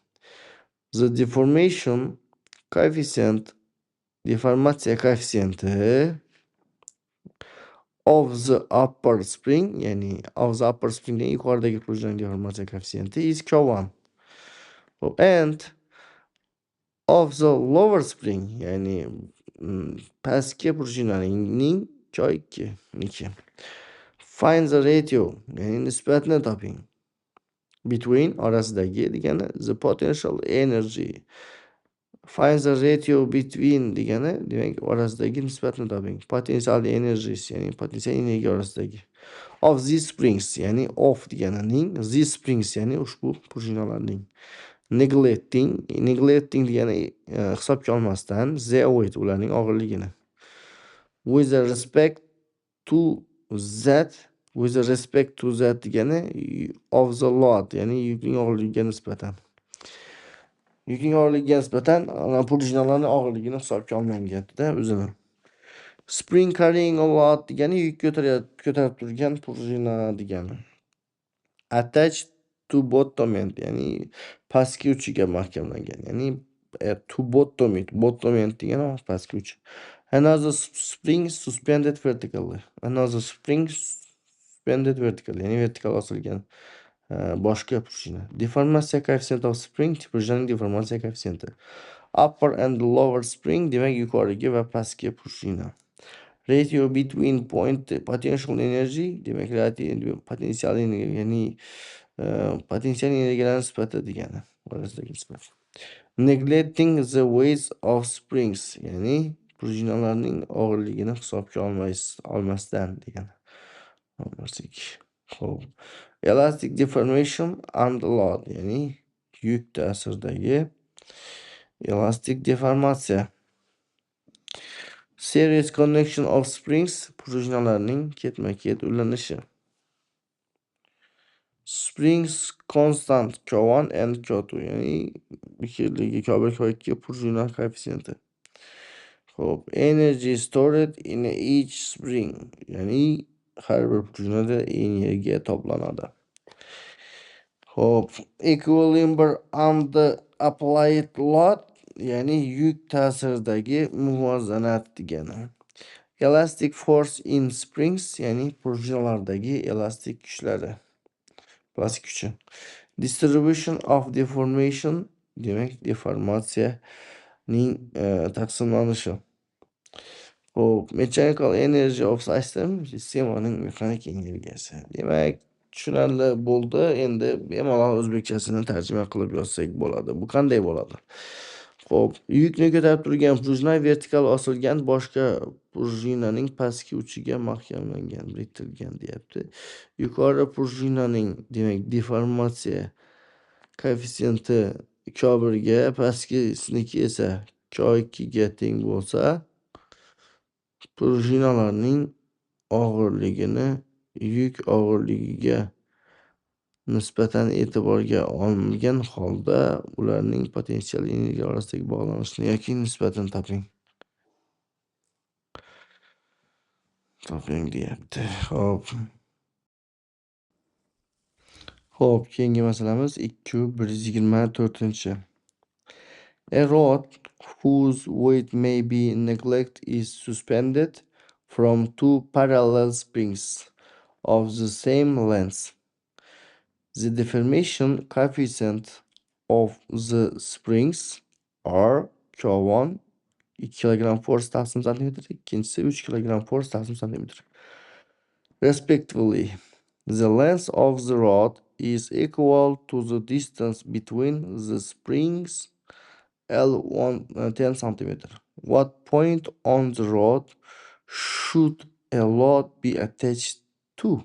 The deformation coefficient, deformatsiya koeffitsiyenti of the upper spring, ya'ni of the upper spring yuqoridagi prujinaning deformatsiya koeffitsiyenti is Q1. And of the lower spring, ya'ni pastki prujinaning Q2. Find the ratio, ya'ni nisbatni toping. Between orasidagi degani the potential energy. Find the ratio between degani demak orasidagi nisbatni toping. Potential energies, ya'ni potensial energiya orasidagi. Of these springs, ya'ni of deganining, these springs, ya'ni ushbu prujinalarning. Neglecting degani hisobga olmasdan their weight, ularning og'irligini. With respect to that with respect to that degani of the load, ya'ni yukning og'irligiga nisbatan. Yukning og'irligiga nisbatan prujinalarning og'irligini hisobga olmayapti-da o'zini. Spring carrying a load degani yuk ko'tarib turgan prujina degani. Attached to bottom end, ya'ni pastki uchiga mahkamlangan. Ya'ni to bottom end degani pastki uchi. Another spring suspended vertically. Another spring suspended vertically, ya'ni vertikal osilgan boshqa prujina. Deformatsiya koeffitsient of spring prujinaning deformatsiya koeffitsiyenti. Upper and lower spring demak yuqorigi va pastki prujina. Ratio between point potential energy demak potensial energiya, ya'ni potensial energiyalar nisbati degani. Orasidagi nisbat. Neglecting the weights of springs, ya'ni prujinalarning og'irligini hisobga olmasdan degani. Xo'p. Elastic deformation under load, ya'ni yuk ta'siridagi elastik deformatsiya. Series connection of springs prujinalarning ketma-ket ulanishi. Springs constant Q1 and Q2, ya'ni ikirligi Q1 Q2 prujina koeffitsiyenti. Xo'p, energy stored in each spring, ya'ni har bir prujinada energiya to'planadi. Xo'p, equilibrium under applied load, ya'ni yuk ta'siridagi muvozanat degani. Elastic force in springs, ya'ni prujinalardagi elastik kuchlari. Plastik kuchi. Distribution of deformation demak deformatsiyaning taqsimlanishi. Xo'p, mechanical energy of sistemaning mexanik energiyasi. Demak, tushunarli bo'ldi. Endi bemalol o'zbekchasini tarjima qilib yozsak bo'ladi. Bu qanday bo'ladi? Xo'p, yukni ko'tarib turgan prujina vertikal osilgan boshqa prujinaning pastki uchiga mahkamlangan, biriktirilgan deyapti. Yuqori prujinaning demak deformatsiya koeffitsiyenti Q1 ga, pastkisiniki esa Q2 ga teng bo'lsa, prujinalarning og'irligini yuk og'irligiga nisbatan e'tiborga olingan holda ularning potensial energiya orasidagi bog'lanishni yoki nisbatini toping. Toping deyapti. Xo'p, keyingi masalamiz 2.124. A rod whose weight may be neglected is suspended from two parallel springs of the same length. The deformation coefficient of the springs are Q1 2 kg force taqsim cm, ikkinchisi 3 kg force taqsim cm. Respectively, the length of the rod is equal to the distance between the springs L1 10 cm. What point on the rod should a load be attached to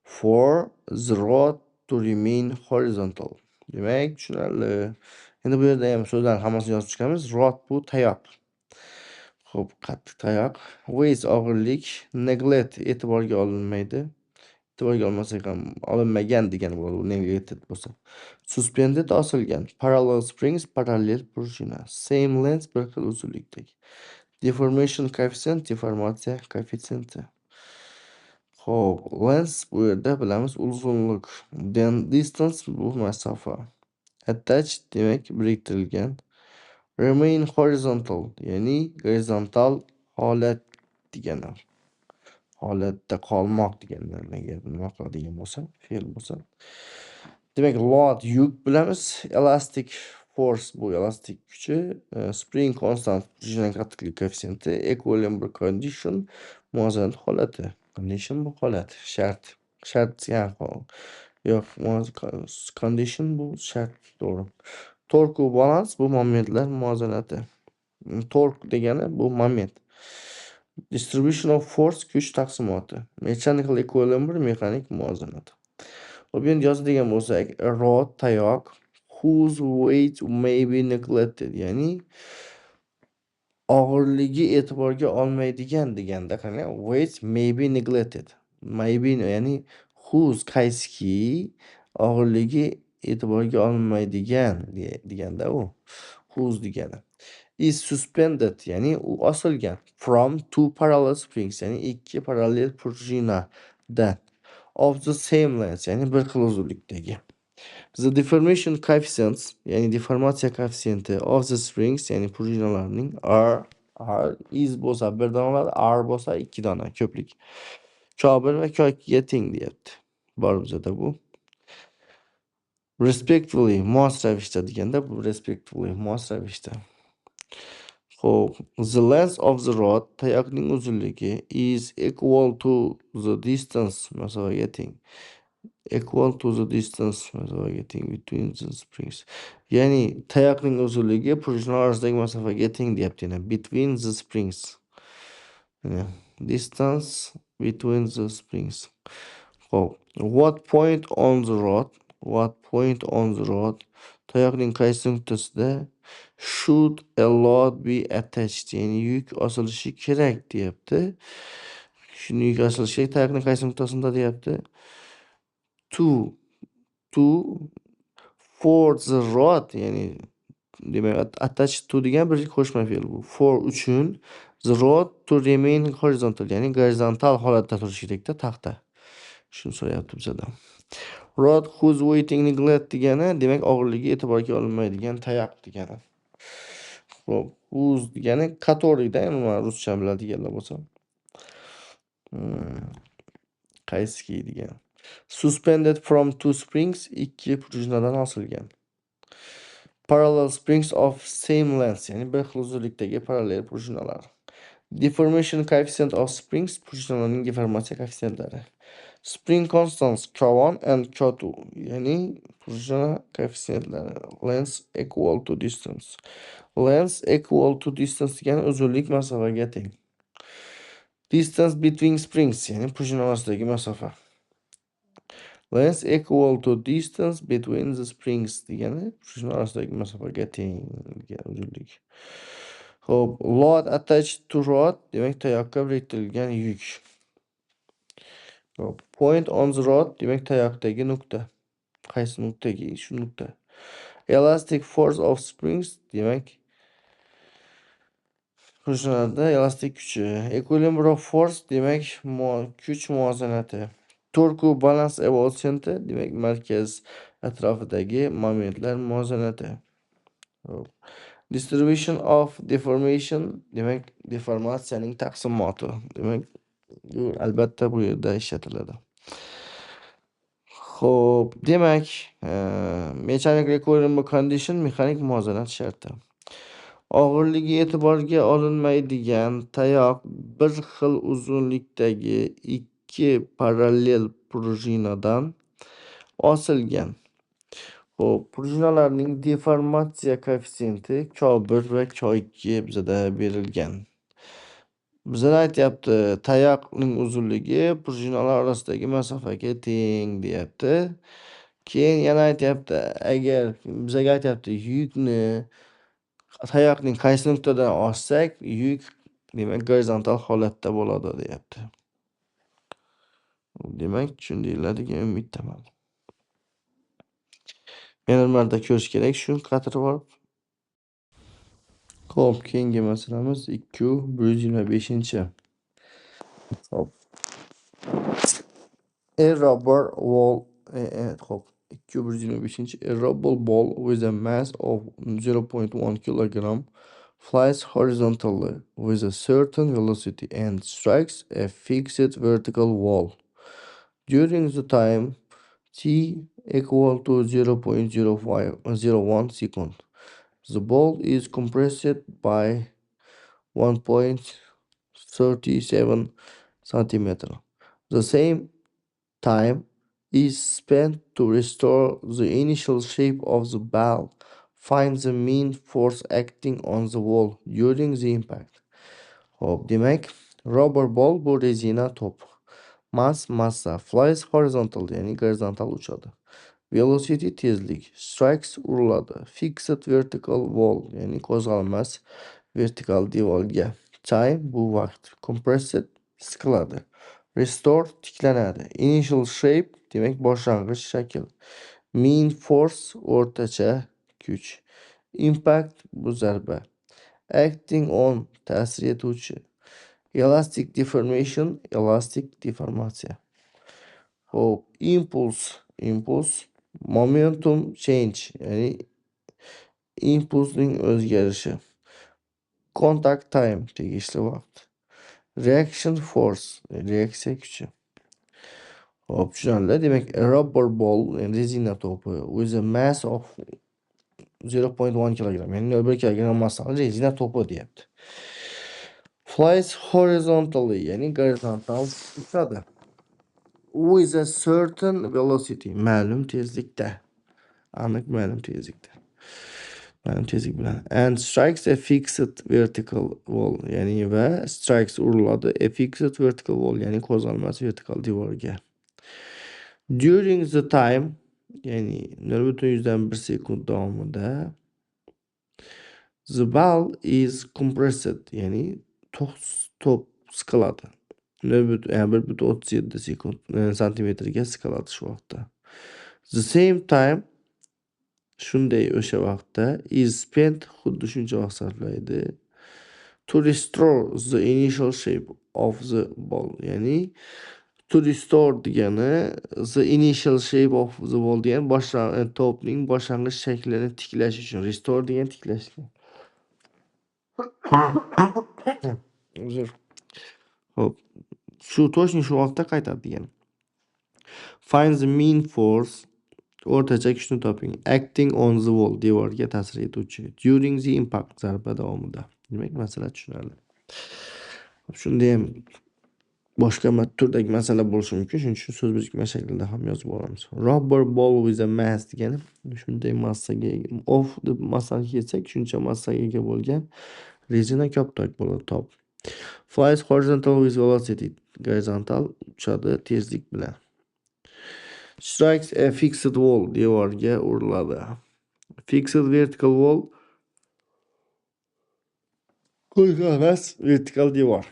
for the rod to remain horizontal? Demak, tushunarli. Endi bu yerda ham so'zlarni hammasini yozib chiqamiz. Rod bu tayoq. Xo'p, qattiq tayoq. Weight og'irlik, neglect e'tiborga olinmaydi. E'tiborga olmasak ham olinmagan degan bo'ladi. Neglected bo'lsa. Suspended osilgan. Parallel springs parallel prujina. Same length bir xil uzunlikdagi. Deformation coefficient deformatsiya koeffitsiyenti. Xo'p, length bu yerda bilamiz uzunlik. Then distance bu masofa. Attached demak biriktirilgan. Remain horizontal, ya'ni gorizontal holat degani. Holatda qolmoq deganlarga nima qiladigan bo'lsa, fe'l bo'lsa. Demak, load yuk bilamiz. Elastic force bu elastik kuchi. Spring constant prujinaning qattiqlik koeffitsiyenti. Equilibrium condition muvozanat holati. Condition bu holat, shart. Shart yo'q, condition bu shart, to'g'ri. Torque balans bu momentlar muvozanati. Torque degani bu moment. Distribution of force kuch taqsimoti. Mechanical equilibrium mexanik muvozanat. Xo'p, endi yozadigan bo'lsak, a rod tayoq whose weight may be neglected, ya'ni og'irligi e'tiborga olmaydigan deganda qani weight may be neglected. maybe ya'ni whose qaysiki og'irligi e'tiborga olinmaydigan deganda u whose degani is suspended ya'ni u osilgan from two parallel springs ya'ni ikki parallel prujinadan of the same length ya'ni bir xil uzunlikdagi. The deformation coefficients ya'ni deformatsiya koeffitsiyenti of the springs ya'ni prujinalarning r is bo'lsa bir dona bo'ladi, r bo'lsa ikki dona ko'plik. K1 va K2ga teng deyapti. Bor bizada bu. Respectively mos ravishda deganda bu respectively mos ravishda. Xo'p, the length of the rod tayoqning uzunligi is equal to the distance masofaga teng. Equal to the distance masofaga teng between the springs. Ya'ni tayoqning uzunligi prujinalar orasidagi masofaga teng deyapti. Between the springs. Distance between the springs. Xo'p, what point on the rod? What point on the rod? Tayoqning qaysi nuqtasida should a load be attached? Ya'ni yuk osilishi kerak deyapti. Shuni yuk osilishi kerak tayoqning qaysi nuqtasida deyapti? To for the rod ya'ni demak attached to degan bir qo'shma fe'l bu. For uchun the rod to remain horizontal ya'ni gorizontal holatda turishi kerakda taxta. Shuni so'rayapti bizdan. Rod whose weighting neglect degani demak og'irligi e'tiborga olinmaydigan tayoq degani. Xo'p, whose degani qatorida umuman ruscha biladiganlar bo'lsa. Qaysiki degan. Suspended from two springs ikki prujinadan osilgan. Parallel springs of same length ya'ni bir xil uzunlikdagi parallel prujinalar. Deformation coefficient of springs prujinalarning deformatsiya koeffitsiyentlari. Spring constants K1 and K2 ya'ni prujina koeffitsiyentlari. Length equal to distance. Length equal to distance degani uzunlik masofaga teng. Distance between springs ya'ni prujina orasidagi masofa. Length equal to distance between the springs degani prujina orasidagi masofaga teng degan uzunlik. Xo'p, load attached to rod demak tayoqqa biriktirilgan yuk. Point on the rod demak tayoqdagi nuqta. Qaysi nuqtagi? Shu nuqta. Elastic force of springs demak prujinalarda elastik kuchi. Equilibrium force demak kuch muvozanati. Torque balance evolution'ti demak markaz atrofidagi momentlar muvozanati. Distribution of deformation demak deformatsiyaning taqsimoti. Demak albatta bu yerda ishlatiladi. Xo'p, demak mechanical equilibrium condition mexanik muvozanat sharti. Og'irligi e'tiborga olinmaydigan tayoq bir xil uzunlikdagi ikki parallel prujinadan osilgan. Xo'p, prujinalarning deformatsiya koeffitsiyenti K1 va K2 bizda berilgan. Bizga aytyapti, tayoqning uzunligi prujinalar orasidagi masofaga teng deyapti. Keyin yana aytyapti, agar bizga aytyapti yukni tayoqning qaysi nuqtadan ossak, yuk demak gorizontal holatda bo'ladi deyapti. Demak, tushundinglar degan umiddaman. Yana bir marta ko'rish kerak shu qatirib olib. Xo'p, keyingi masalamiz 225. Xo'p. A rubber ball xo'p, 225. A rubber ball with a mass of 0.1 kilogram flies horizontally with a certain velocity and strikes a fixed vertical wall. During the time t equal to 0.01 second, the ball is compressed by 1.37 centimeter. The same time is spent to restore the initial shape of the ball. Find the mean force acting on the wall during the impact. Hop, demak, rubber ball bu rezina to'p. Massa flies horizontal ya'ni gorizontal uchadi. Velocity tezlik, strikes uriladi. Fixed vertical wall ya'ni qo'zg'almas vertikal devorga. Time bu vaqt. Compressed siqiladi. Restore tiklanadi. Initial shape demek boshlang'ich shakl. Mean force o'rtacha kuch. Impact bu zarba. Acting on ta'sir etuvchi. Elastic deformation elastik deformatsiya. Hop, impulse momentum change ya'ni impulsning o'zgarishi. Contact time tegishli vaqt. Reaction force reaksiya kuchi. Hop, tushunarli. Demak, a rubber ball yani rezina to'pi with a mass of 0.1 kilogram ya'ni 0.1 kilogram massali rezina to'pi deyapti. Flies horizontally ya'ni gorizontal uchadi. With a certain velocity ma'lum tezlikda. Aniq ma'lum tezlikda. Ma'lum tezlik bilan. And strikes a fixed vertical wall ya'ni va strikes uriladi a fixed vertical wall ya'ni qo'zg'almas vertikal devorga. During the time ya'ni 0.1 sekund davomida the ball is compressed ya'ni to'p siqiladi. 1.37 sekund santimetrga siqiladi shu vaqtda. The same time shunday o'sha vaqtda is spent xuddi shuncha vaqt sarflaydi to restore the initial shape of the ball ya'ni to restore degani the initial shape of the ball degani to'pning boshlang'ich shaklini tiklash uchun restore degani tiklash. Uzr. Hop. Shu to'shni shu vaqtda qaytadi degani. Find the mean force o'rtacha kuchni toping. Acting on the wall devorga ta'sir etuvchi. During the impact zarba davomida. Demak, masala tushunarli. Shunda ham boshqa turdagi masala bo'lishi mumkin. Shuning uchun so'z birikma shaklida ham yozib olamiz. Rubber ball with a mass degani shunday massaga of deb massaga kelsak, shuncha massaga ega bo'lgan rezina koptok bo'ladi top. Flies horizontal with velocity gorizontal uchadi tezlik bilan. Strikes a fixed wall devorga uriladi. Fixed vertical wall qo'zg'almas vertikal devor.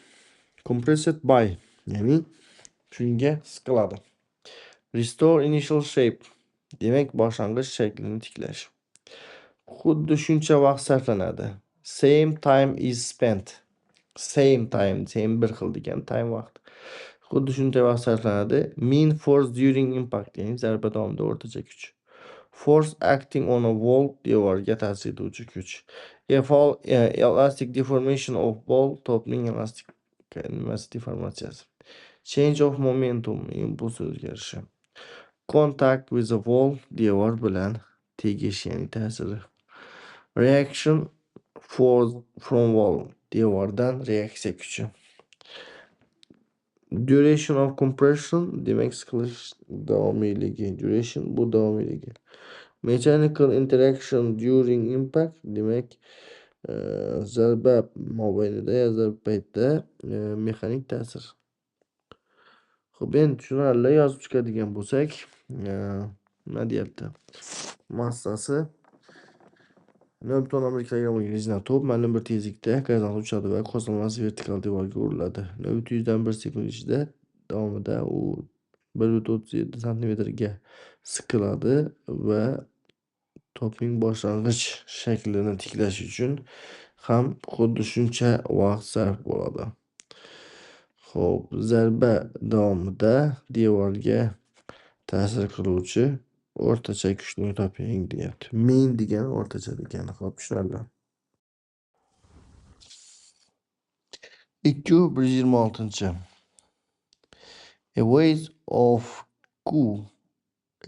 Compressed by ya'ni shunga siqiladi. Restore initial shape demak boshlang'ich shaklini tiklash. Xuddi shuncha vaqt sarflanadi. Same time is spent. Same bir xil degan time vaqt. Xuddi shuncha vaqt sarflanadi. Mean force during impact ya'ni zarba davomida o'rtacha kuch. Force acting on a wall devorga ta'sir etuvchi kuch. Elastic deformation of ball to'pning elastik deformatsiyasi. Change of momentum impuls o'zgarishi. Contact with the wall devor bilan tegish ya'ni ta'siri. Reaction force from wall devordan reaksiya kuchi. Duration of compression demak siqilish davomiyligi. Duration bu davomiyligi. Mechanical interaction during impact demak zarba mobaynida ya zarba paytida mexanik ta'sir. Xo'p, endi tushunarli yozib chiqadigan bo'lsak, nima deyapti? Massasi 0.1 kilogram bo'lgan rezina to'p ma'lum bir tezlikda gorizontal uchadi va qo'zg'almas vertikal devorga uriladi. 0.1 sekund ichida davomida u 1.37 santimetrga siqiladi va to'pning boshlang'ich shaklini tiklash uchun ham xuddi shuncha vaqt sarf bo'ladi. Xo'p, zarba davomida devorga ta'sir qiluvchi o'rtacha kuchni toping deyapti. Mean degani o'rtacha degani. Xo'p, tushunarli. 226. A weight of Q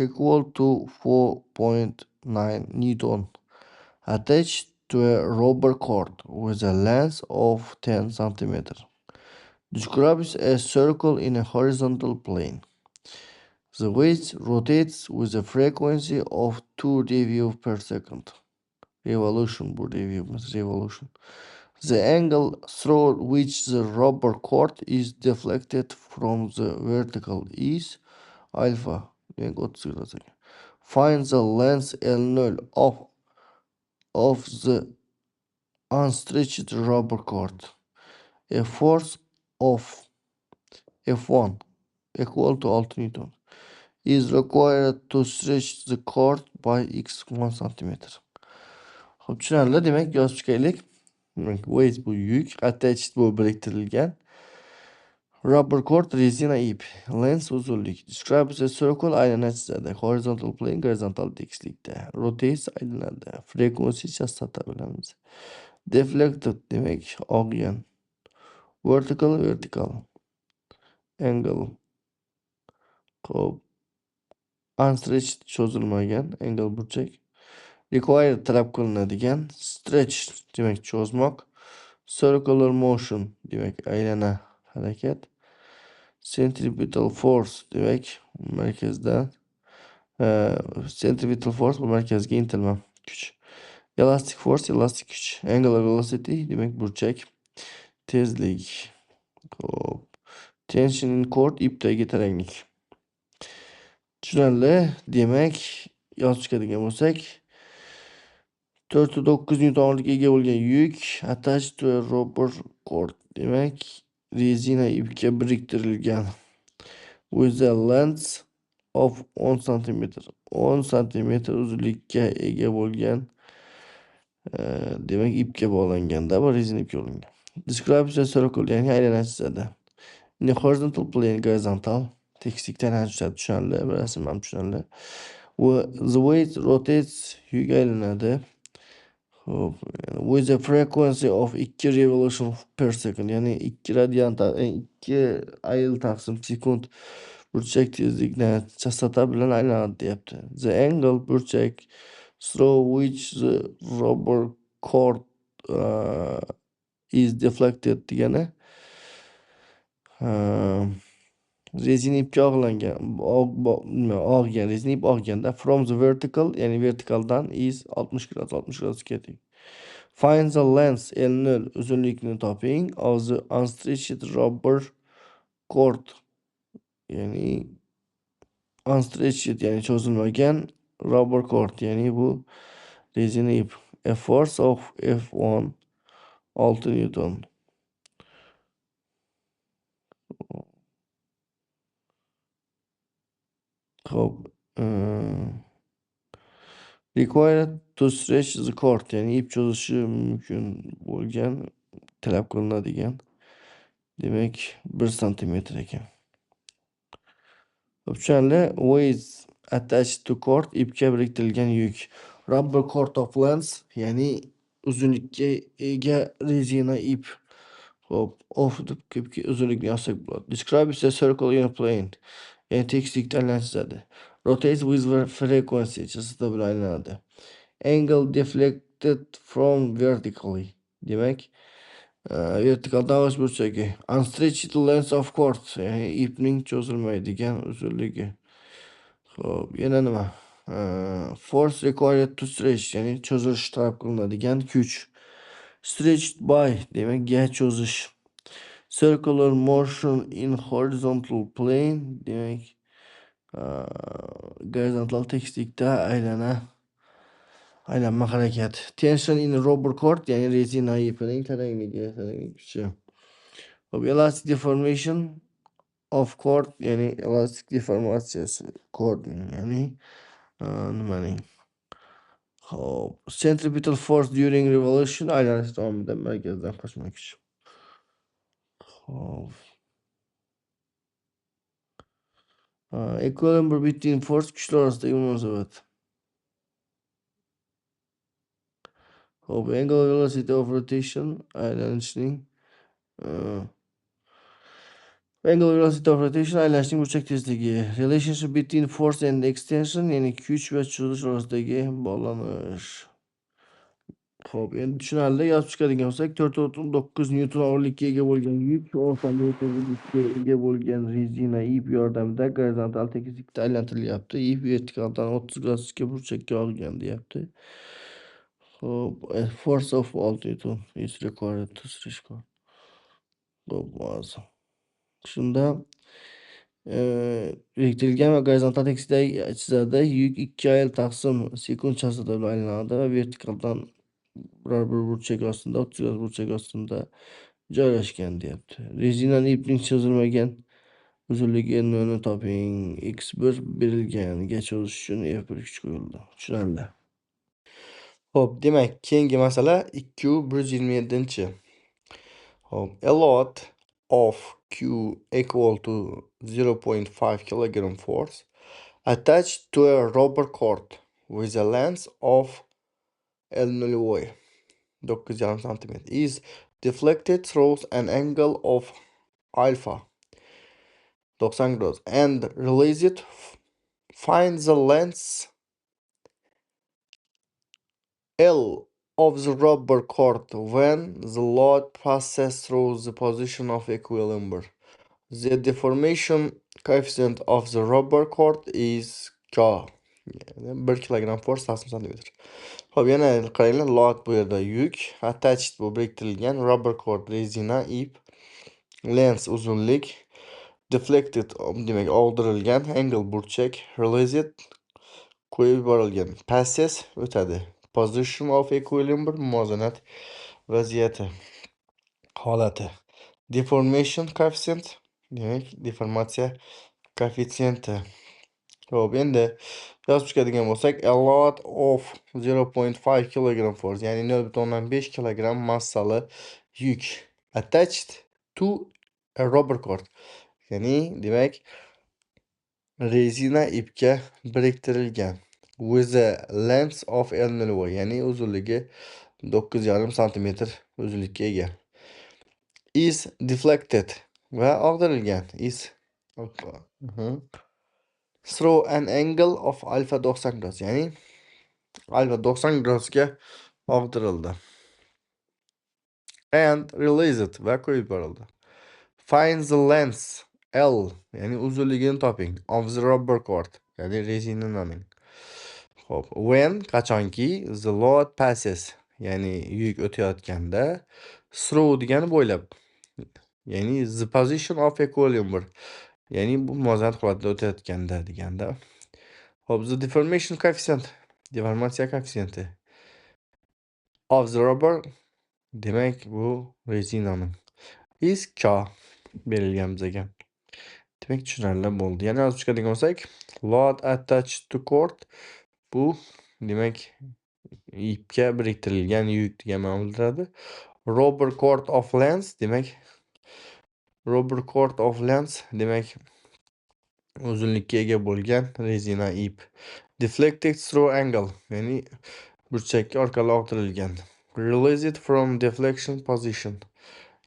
equal to 4.9 Newton attached to a rubber cord with a length of 10 cm. Describes a circle in a horizontal plane. The weight rotates with a frequency of 2 revolves per second. Revolution. The angle through which the rubber cord is deflected from the vertical is alpha. Find the length L0 of the unstretched rubber cord. A force of F1 equal to 6 Newton is required to stretch the cord by x 1 centimeter. Hop, tushunarli. Demak, yozib chiqaylik. Demak, weight bu yuk, attached bu biriktirilgan. Rubber cord rezina ip. Length uzunlik. Describes a circle aylanma chizadi. Horizontal plane gorizontal tekislikda. Rotates aylanadi. Frequency chastota bilamiz. Deflected demak og'gan. Vertical. Angle. Hop. Unstretched cho'zilmagan. Angle burchak. Required talab qilinadigan. Stretch demak cho'zmoq. Circular motion demak aylana harakat. Centripetal force demak markazdan centripetal force bu markazga intilma kuch. Elastic force elastik kuch. Angular velocity demak burchak. Tezlik. Hop. Tension in cord ipdagi taranglik. Tushunarli. Demak, yozib chiqadigan bo'lsak, 409 Newton og'irlikka ega bo'lgan yuk attached to a rubber cord. Demak, rezina ipga biriktirilgan. With a length of 10 cm. 10 cm uzunlikka ega bo'lgan. Demak, ipga bog'langanda bu rezina ipga bog'langan. Describes a circle, ya'ni aylana chizadi. In a horizontal plane, gorizontal tekislikdan tushadi, tushunarli. Bir rasm ham tushunarli. The weight rotates, yuk aylanadi. With a frequency of 2 revolution per second, ya'ni 2 radian 2 ayl taqsim sekund burchak tezlikni chastota bilan aylanadi deyapti. The angle burchak through which the rubber cord is deflected degani rezina ipga og'gan, rezina ip og'ganda from the vertical, ya'ni vertikaldan is 60 gradusga teng. Find the length L0 uzunlikni toping of the unstretched rubber cord, ya'ni unstretched ya'ni cho'zilmagan rubber cord, ya'ni bu rezina ip. A force of F1 6 Newton. Hop. Required to stretch the cord, ya'ni ip cho'zishi mumkin bo'lgan, talab qilinadigan. Demak, 1 santimetr ekan. Tushunarli. Weight attached to cord, ipga biriktirilgan yuk. Rubber cord of length, ya'ni uzunlikka ega rezina ip. Hop, of deb uzunlikni yozsak bo'ladi. Describes a circle in a plane, ya'ni tekislikda aylana chizadi. Rotates with frequency, chastota bilan aylanadi. Angle deflected from vertically, demak vertikaldan o'z burchagi. Unstretched length of cord, ya'ni ipning cho'zilmaydigan uzunligi. Xo'p, yana nima? Force required to stretch, ya'ni cho'zish talab qilinadigan kuch. Stretched by demak ga cho'zish. Circular motion in horizontal plane, demak gorizontal tekislikda aylanma harakat. Tension in rubber cord, ya'ni rezina ipining tarangligi kuchi. Elastic deformation of cord, ya'ni elastik deformatsiyasi cordning, ya'ni nimaning. Hop, centripetal force during revolution, aylanish davomida markazdan qochma kuch. Hop. Equilibrium between force, kuchlar orasidagi munosabat. Hop, angular velocity of rotation, aylanishning angular velocity of rotation, aylanishning burchak tezligi. Relationship between force and extension, ya'ni kuch va cho'zish orasidagi bog'lanish. Xo'p, endi tushunarli. Yozib chiqadigan bo'lsak, 439 Newton og'irlikka ega bo'lgan yuk 10 santimetr uzunlikka ega bo'lgan rezina ip yordamida gorizontal tekislikda aylantirilyapti. Ip vertikaldan 30 gradusga burchakka og'gan deyapti. Xo'p, force of 6 Newton is required to stretch cord. Xo'p, hozir. Shunda biriktirilgan va gorizontal tekislikda chizadi. Yuk 2 ayl taqsim sekund chastota bilan aylanadi va vertikaldan biror bir burchak ostida 30 gradus burchak ostida joylashgan deyapti. Rezina ipning cho'zilmagan Uzunligi n toping. X1 berilgan. Ga cho'zish uchun F1 kuch qo'yildi. Tushunarli. Xo'p, demak, keyingi masala 227-chi. Xo'p, a lot of Q equal to 0.5 kg force attached to a rubber cord with a length of L0 9,5 cm is deflected through an angle of alpha 90 degrees and released. Find the length L of the rubber cord when the load passes through the position of equilibrium. The deformation coefficient of the rubber cord is K. Yani 1 kilogram force 60 cm. Xo'p, yana qaranglar, load bu yerda yuk, attached bu biriktirilgan, rubber cord rezina ip, length uzunlik, deflected demak og'dirilgan, angle burchak, released qo'yib yuborilgan, passes o'tadi, position of equilibrium muvozanat vaziyati holati, deformation coefficient demak deformatsiya koeffitsiyenti. Xo'p, endi yozib chiqadigan bo'lsak, a lot of 0.5 kg force, ya'ni 0.5 kg massali yuk attached to a rubber cord, ya'ni demak rezina ipga biriktirilgan, with a length of L0, ya'ni uzunligi 9,5 cm uzunlikka ega, is deflected va og'dirilgan, is through an angle of alpha 90 gradus, ya'ni alfa 90 gradusga og'dirildi, and released va qo'yib yuborildi. Find the length L, ya'ni uzunligini toping, of the rubber cord, ya'ni rezinaning. Xo'p, when qachonki the load passes, ya'ni yuk o'tayotganda, through degani bo'ylab, ya'ni the position of equilibrium, ya'ni bu muvozanat holatida o'tayotganda deganda. Xo'p, the deformation coefficient, deformatsiya koeffitsiyenti of the rubber, demak bu rezinaning, is K berilgan bizga. Demak tushunarli bo'ldi. Yana yozib chiqadigan bo'lsak, load attached to cord, bu demak ipga biriktirilgan yuk degan ma'no bildiradi. Rubber cord of length, demak rubber cord of length demak uzunlikka ega bo'lgan rezina ip. Deflected through angle, ya'ni burchakka orqali og'dirilgan. Released from deflection position,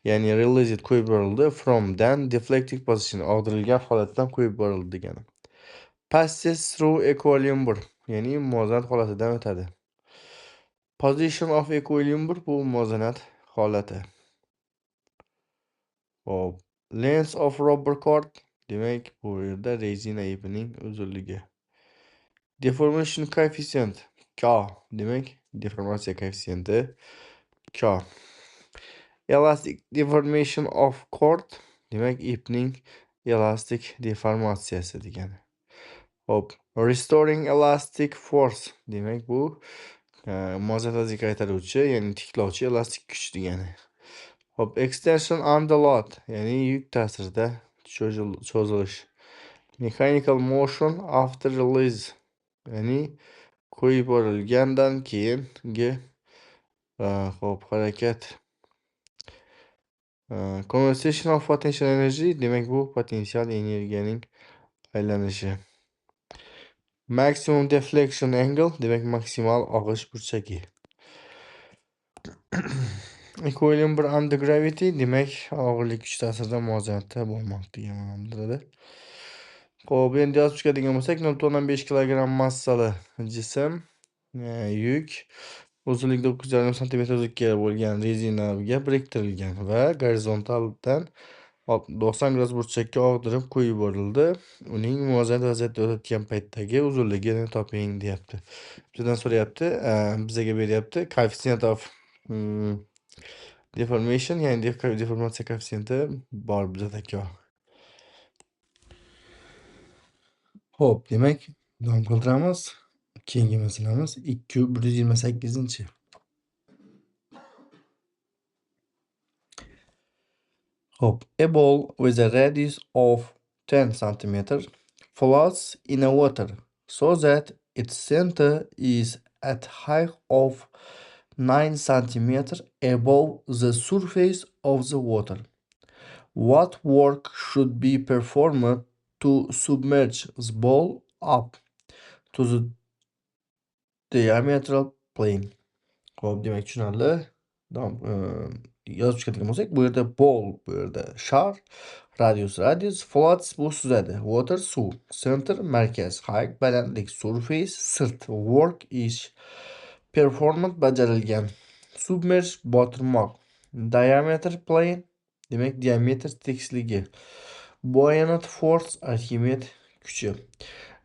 ya'ni released qo'yib yuborildi, from dan deflecting position, og'dirilgan holatdan qo'yib yuborildi degani. Passes through equilibrium, ya'ni muvozanat holatidan o'tadi. Position of equilibrium bu muvozanat holati. Hop, length of rubber cord, demak bu yerda rezina ipining uzunligi. Deformation coefficient K, demak deformatsiya koeffitsiyenti K. Elastic deformation of cord, demak ipning elastik deformatsiyasi degani. Hop, restoring elastic force, demak bu muvozanatga qaytaruvchi, ya'ni tiklovchi elastik kuch degani. Hop, extension under load, ya'ni yuk ta'sirida cho'zilish. Mechanical motion after release, ya'ni qo'yib yuborilgandan keyingi hop harakat. Conversation of potential energy, demak bu potensial energiyaning aylanishi. Maximum deflection angle, demak maksimal og'ish burchagi. Equilibrium under gravity, demak og'irlik kuch ta'sirida muvozanatda bo'lmoq degan ma'no bildiradi. Xo'p, endi yozib chiqadigan bo'lsak, 0.5 kg massali jism, yuk uzunligi 9,5 cm uzunlikka bo'lgan rezinaga biriktirilgan va gorizontaldan 90 gradus burchakka og'dirib qo'yib yuborildi. Uning muvozanat vaziyatda o'tayotgan paytdagi uzunligini toping deyapti. Bizdan so'rayapti, bizga beryapti coefficient of deformation, ya'ni deformatsiya koeffitsiyenti bor bizda K. Xo'p, demak davom qildiramiz. Keyingi masalamiz 228-chi. Xo'p, a ball with a radius of 10 centimeter floats in a water so that its center is at height of 9 centimeter above the surface of the water. What work should be performed to submerge the ball up to the diametral plane? Hop, demek tushunarli. Yozib chiqadigan bo'lsak, bu yerda ball, bu yerda shar, radius, floats bu suzadi, water suv, center markaz, height balandlik, surface sirt, work ish, performance bajarilgan, submerge botirmoq, diameter plane demak diametr tekisligi, buoyant force Arximed kuchi,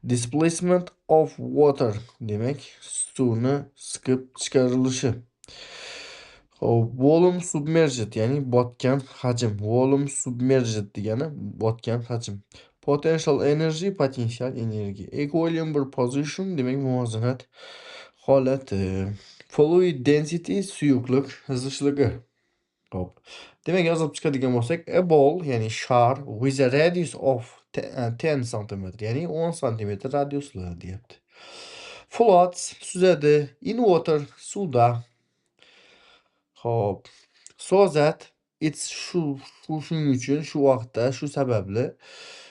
displacement of water demak suvni siqib chiqarilishi. Hop, volume submerged ya'ni botgan hajm. Volume submerged degani botgan hajm. Potential energy potensial energiya. Equilibrium position demak muvozanat holati. Fluid density suyuqlik zichligi. Hop. Demak yozib chiqadigan bo'lsak, a ball ya'ni shar with a radius of 10 cm ya'ni 10 cm radiusli deyapti. Floats suzadi in water suvda. Hop. So that it's shuning uchun shu vaqtda shu sababli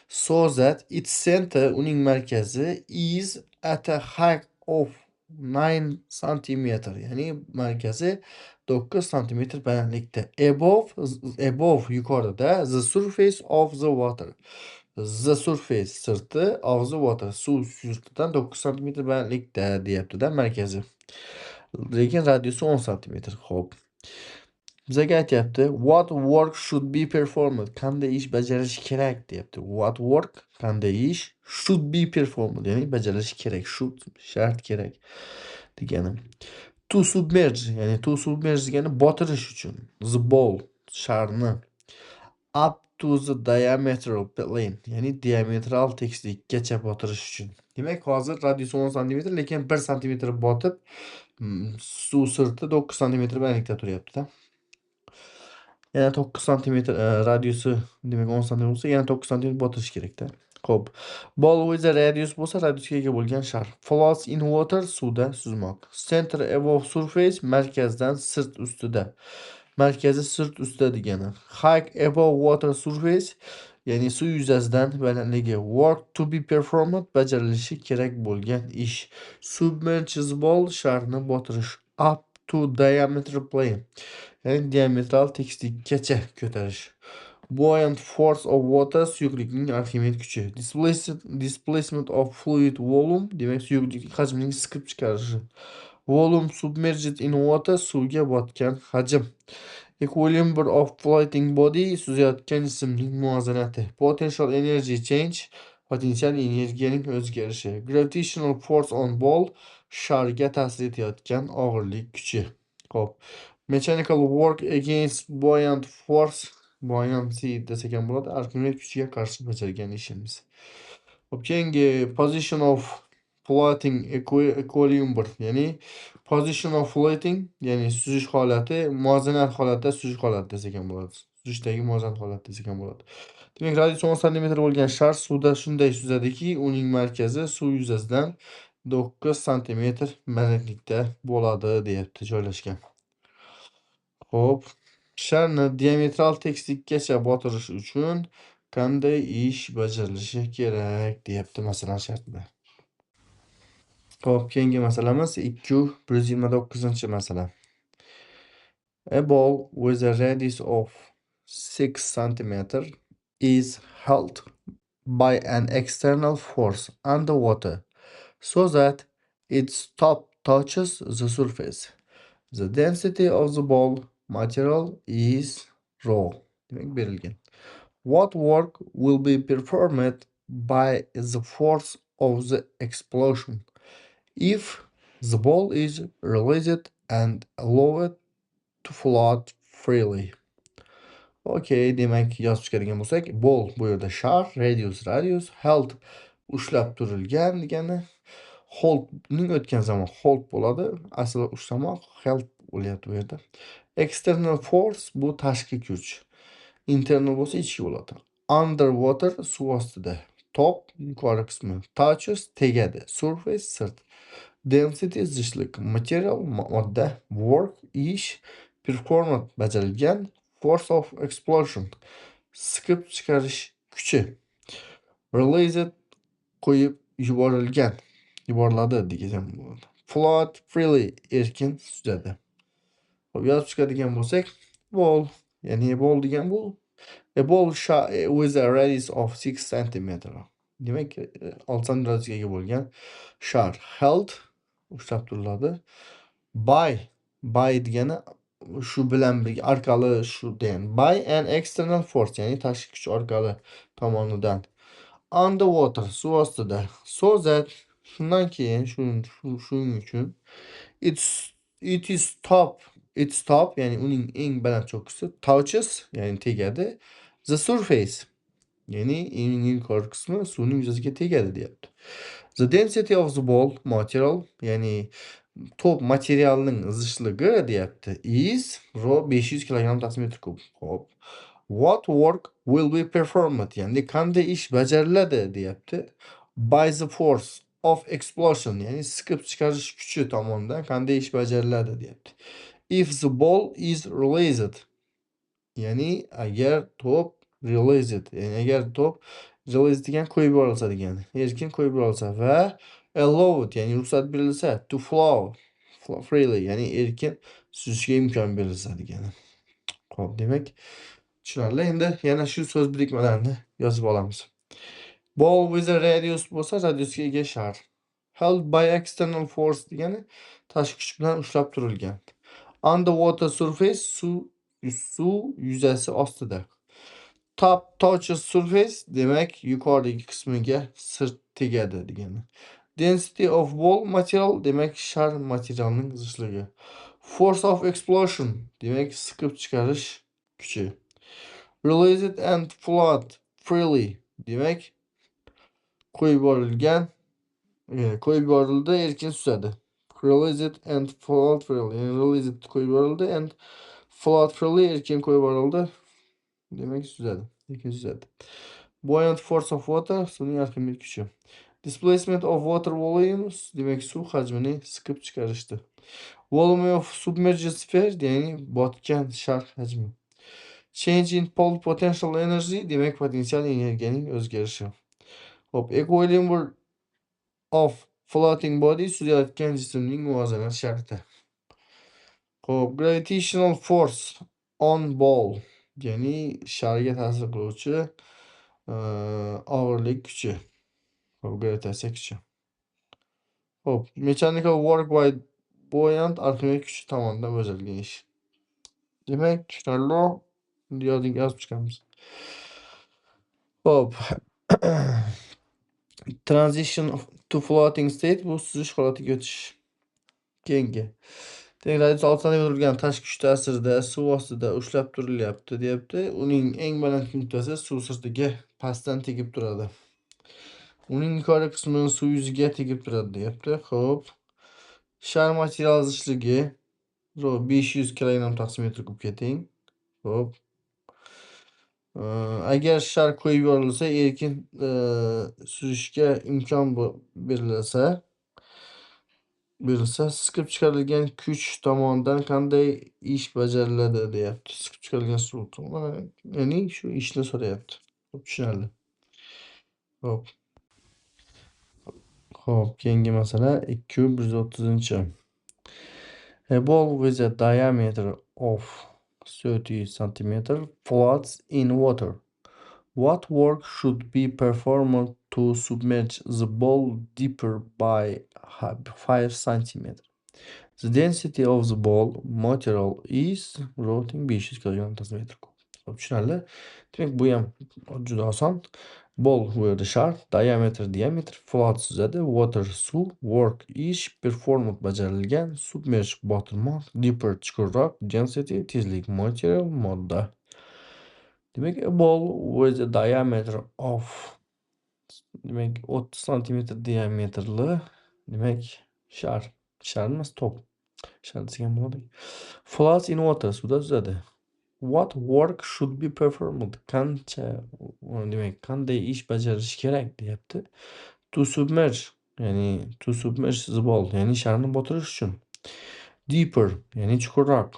so that its center uning markazi is at a height of 9 centimeter ya'ni markazi 9 centimeter balandlikda above yuqorida the surface of the water the surface sirti of the water suv sirtidan 9 centimeter balandlikda deyaptida markazi, lekin radiusi 10 centimeter. Hop, bizaga aytyapti what work should be performed, qanday ish bajarish kerak deyapti. What work qanday ish should be performed ya'ni bajarilishi kerak, should shart kerak degani. To submerge ya'ni to submerge degani botirish uchun, the ball sharni up to the diametral plane ya'ni diametral tekislikkacha botirish uchun. Demak hozir radiusi 10 cm lekin 1 cm botib suv sirti 9 cm balandlikda turyapti-da. Yana 9 cm radiusi demak 10 cm bo'lsa, yana 9 cm botirish kerak-da. Xo'p. Ball with a radius bo'lsa, radiusga ega bo'lgan shar. Floats in water suvda suzmoq. Center above surface markazdan sirt ustida. Markazi sirt ustida degani. Height above water surface ya'ni suv yuzasidan balandligi. Work to be performed bajarilishi kerak bo'lgan ish. Submersible sharni botirish. Up to diameter plane ya'ni diametral tekislikkacha ko'tarish. Buoyant force of water suyuqlikning Arximed kuchi. Displacement of fluid volume demak suyuqlik hajmining siqib chiqarishi. Volume submerged in water suvga botgan hajm. Equilibrium of floating body suzayotgan jismning muvozanati. Potential energy change potensial energiyaning o'zgarishi. Gravitational force on ball sharga ta'sir etayotgan og'irlik kuchi. Xo'p. Mechanical work against buoyant force buoyancy desak ham bo'ladi, Arximed kuchiga qarshi bajargan ishimiz. Xo'p, keyingi position of floating equilibrium ya'ni position of floating ya'ni suzish holati, muvozanat holatida suzish holati desak ham bo'ladi. Suzishdagi muvozanat holati desak ham bo'ladi. Demak, radiusi 10 cm bo'lgan shar suvda shunday suzadiki, uning markazi suv yuzasidan 9 cm balandlikda bo'ladi deyapti, joylashgan. Xo'p, sharni diametral tekislikkacha botirish uchun qanday ish bajarilishi kerak deyapti masalan shartida. Xo'p, keyingi masalamiz 229-masala. A ball with a radius of 6 cm is held by an external force underwater so that its top touches the surface. The density of the ball material is rho. Demek berilgan. What work will be performed by the force of the explosion if the ball is released and allowed to float freely? Okay, demak yozib chiqadigan bo'lsak, ball bu yerda shar, radius, held ushlab turilgan degani, holdning o'tgan zamon hold bo'ladi, asli ushlamoq held bo'lyapti bu yerda. External force bu tashqi kuch. Internal bo'lsa ichki bo'ladi. Underwater suv ostida. Top yuqori qismi. Touches tegadi. Surface sirt. Density zichlıq. Material modda. Work ish. Performance bajarilgan. Force of explosion. Siqib chiqarish kuchi. Released qo'yib yuboriladi degan bo'ladi. Float freely erkin suzadi. Hop, yozib chiqadigan bo'lsak, ball, ya'ni ball degan bu a ball with a radius of 6 cm. Demak, 6 cm radiyasiga ega bo'lgan shar held ushlab turiladi. By degani shu bilan birga orqali shu degani. By an external force, ya'ni tashqi kuch orqali tomonidan. Underwater suv ostida. So that shundan keyin shuning uchun its top ya'ni uning eng baland cho'qqisi touches ya'ni tegadi the surface ya'ni eng yuqori qismi suvning yuzasiga tegadi deyapti. The density of the ball material ya'ni top materialning zichligi deyapti is rho 500 kg/m3. Hop. What work will be performed ya'ni qanday ish bajariladi deyapti. By the force of explosion ya'ni siqib chiqarish kuchi tomonidan qanday ish bajariladi deyapti. If the ball is released ya'ni agar top released ya'ni agar top released degan qo'yib yuborilsa degani. Erkin qo'yib yuborilsa va allowed ya'ni ruxsat berilsa to flow freely ya'ni erkin suzishga imkon berilsa degani. Xo'p, demak tushunarli. Endi yana shu so'z birikmalarini yozib olamiz. Ball with a radius bo'lsa, radiusga ega shar. Held by external force degani tashqi kuch bilan ushlab turilgan. Underwater surface suv yuzasi ostida. Top touches surface demak yuqoridagi qismiga sirt tegadi degani. Density of ball material demak shar materialning zichligi. Force of explosion demak siqib chiqarish kuchi. Released and float freely demak qo'yib yuborildi erkin suzadi. Released and float freely ya'ni released qo'yib yuborildi and float freely erkin qo'yib yuborildi demak suzadi, erkin suzadi. Buoyant force of water suvning arximedrik kuchi. Displacement of water volumes demak suv hajmini siqib chiqarishdi. Volume of submerged sphere ya'ni botgan shar hajmi. Change in pole potential energy demak potensial energiyaning o'zgarishi. Hop, equilibrium of floating body suzayotgan jismning muvozanat sharti. Hop, gravitational force on ball ya'ni sharga ta'sir qiluvchi og'irlik kuchi. Hop, gravitatsiya kuchi. Hop, mechanical work by buoyant arximedrik kuchi tomonidan bajarilgan ish. Demak, tushunarli yozib chiqamiz. Hop. Transition to floating state bu suzish holatiga o'tish. Keyingi. Demak, radius 6 cm bo'lgan tashqi kuch ta'sirida suv ostida ushlab turilyapti, deyapti. Uning eng baland nuqtasi suv sirtiga pastdan tegib turadi. Uning yuqori qismi suv yuziga tegib turadi, deyapti. Xo'p. Shar material zichligi 500 kg/m3ga teng. Xo'p. Agar shar qo'yib yuborilsa, erkin suzishga imkon berilsa, siqib chiqarilgan kuch tomonidan qanday ish bajariladi deyapti. Siqib chiqarilgan suv tomonidan, ya'ni shu ishni so'rayapti. Tushunarli. Xo'p, keyingi masala 230-chi. A ball with a diameter of 30 cm floats in water. What work should be performed to submerge the ball deeper by 5 cm? The density of the ball material is rho 500 kg/m3. Tushunarli. Demak, bu ham juda oson. Ball bu yerda shar, diameter, float suzadi, water suv, work ish, performance bajarilgan, submerge botirmoq, deeper chuqurroq, density tezlik, material modda. Demak, a ball with a diameter of 30 cm diameterli, demak, shar emas, top. Shar degan bo'ladi. Floats in water suvda suzadi. What work should be performed? Demek qanday ish bajarish kerak deyapti. To submerge, ya'ni to submerge the ball, ya'ni sharni botirish uchun. Deeper, ya'ni chuqurroq.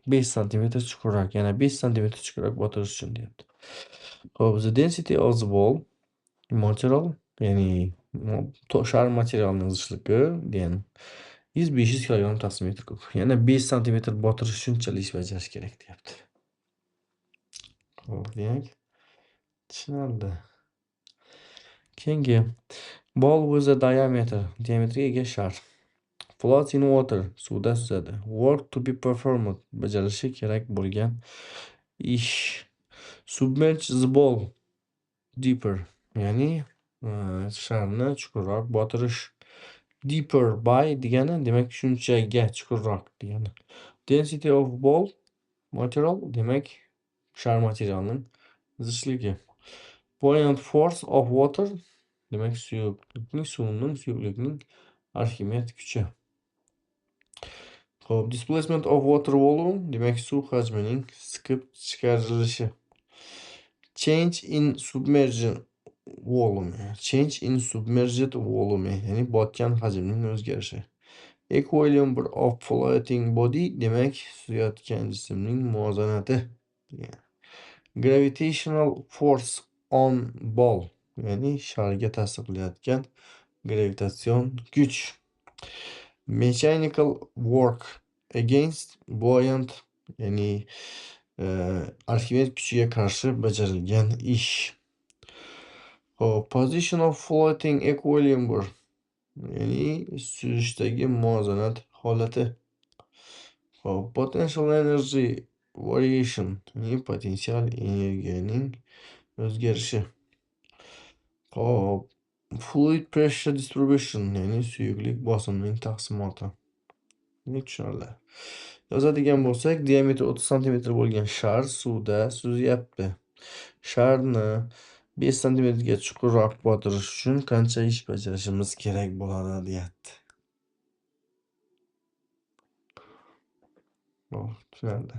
5 santimetr chuqurroq, yana 5 santimetr chuqurroq botirish uchun deyapti. Xo'p, the density of the ball material, ya'ni shar materialining zichligi degan is 500 kg taqsim metr kub. Yana 5 santimetr botirish shunchalik ish bajarish kerak deyapti. Xo'p, demak tushunildi. Keyingi ball with a diametriga ega shar. Floats in water, suvda suzadi. Work to be performed, bajarilishi kerak bo'lgan ish. Submerge the ball deeper, ya'ni sharni chuqurroq botirish. Deeper by degani demak shunchaga chuqurroq degani. Density of ball material demak shar materialining zichligi. Buoyant force of water demak suyuqlikning Arximed kuchi. Xo'p, displacement of water volume demak suv hajmining siqib chiqarilishi. Change in submerged volume. Change in submerged volume, ya'ni botgan hajmning o'zgarishi. Equilibrium of floating body demak suzayotgan jismning muvozanati. Gravitational force on ball, ya'ni sharga ta'sir qilayotgan gravitatsion kuch. Mechanical work against buoyant, ya'ni Arximed kuchiga qarshi bajarilgan ish. Position of floating equilibrium, ya'ni suzishdagi muvozanat holati. Potential energy variation, ya'ni potensial energiyaning o'zgarishi. Fluid pressure distribution, ya'ni suyuqlik bosimining taqsimoti. Tushunarli. Yozadigan bo'lsak, diametri 30 cm bo'lgan shar suvda suzyapti. Sharni 5 cm ga chuqurroq botirish uchun qancha ish bajarishimiz kerak bo'ladi deyapti. Tushunarli.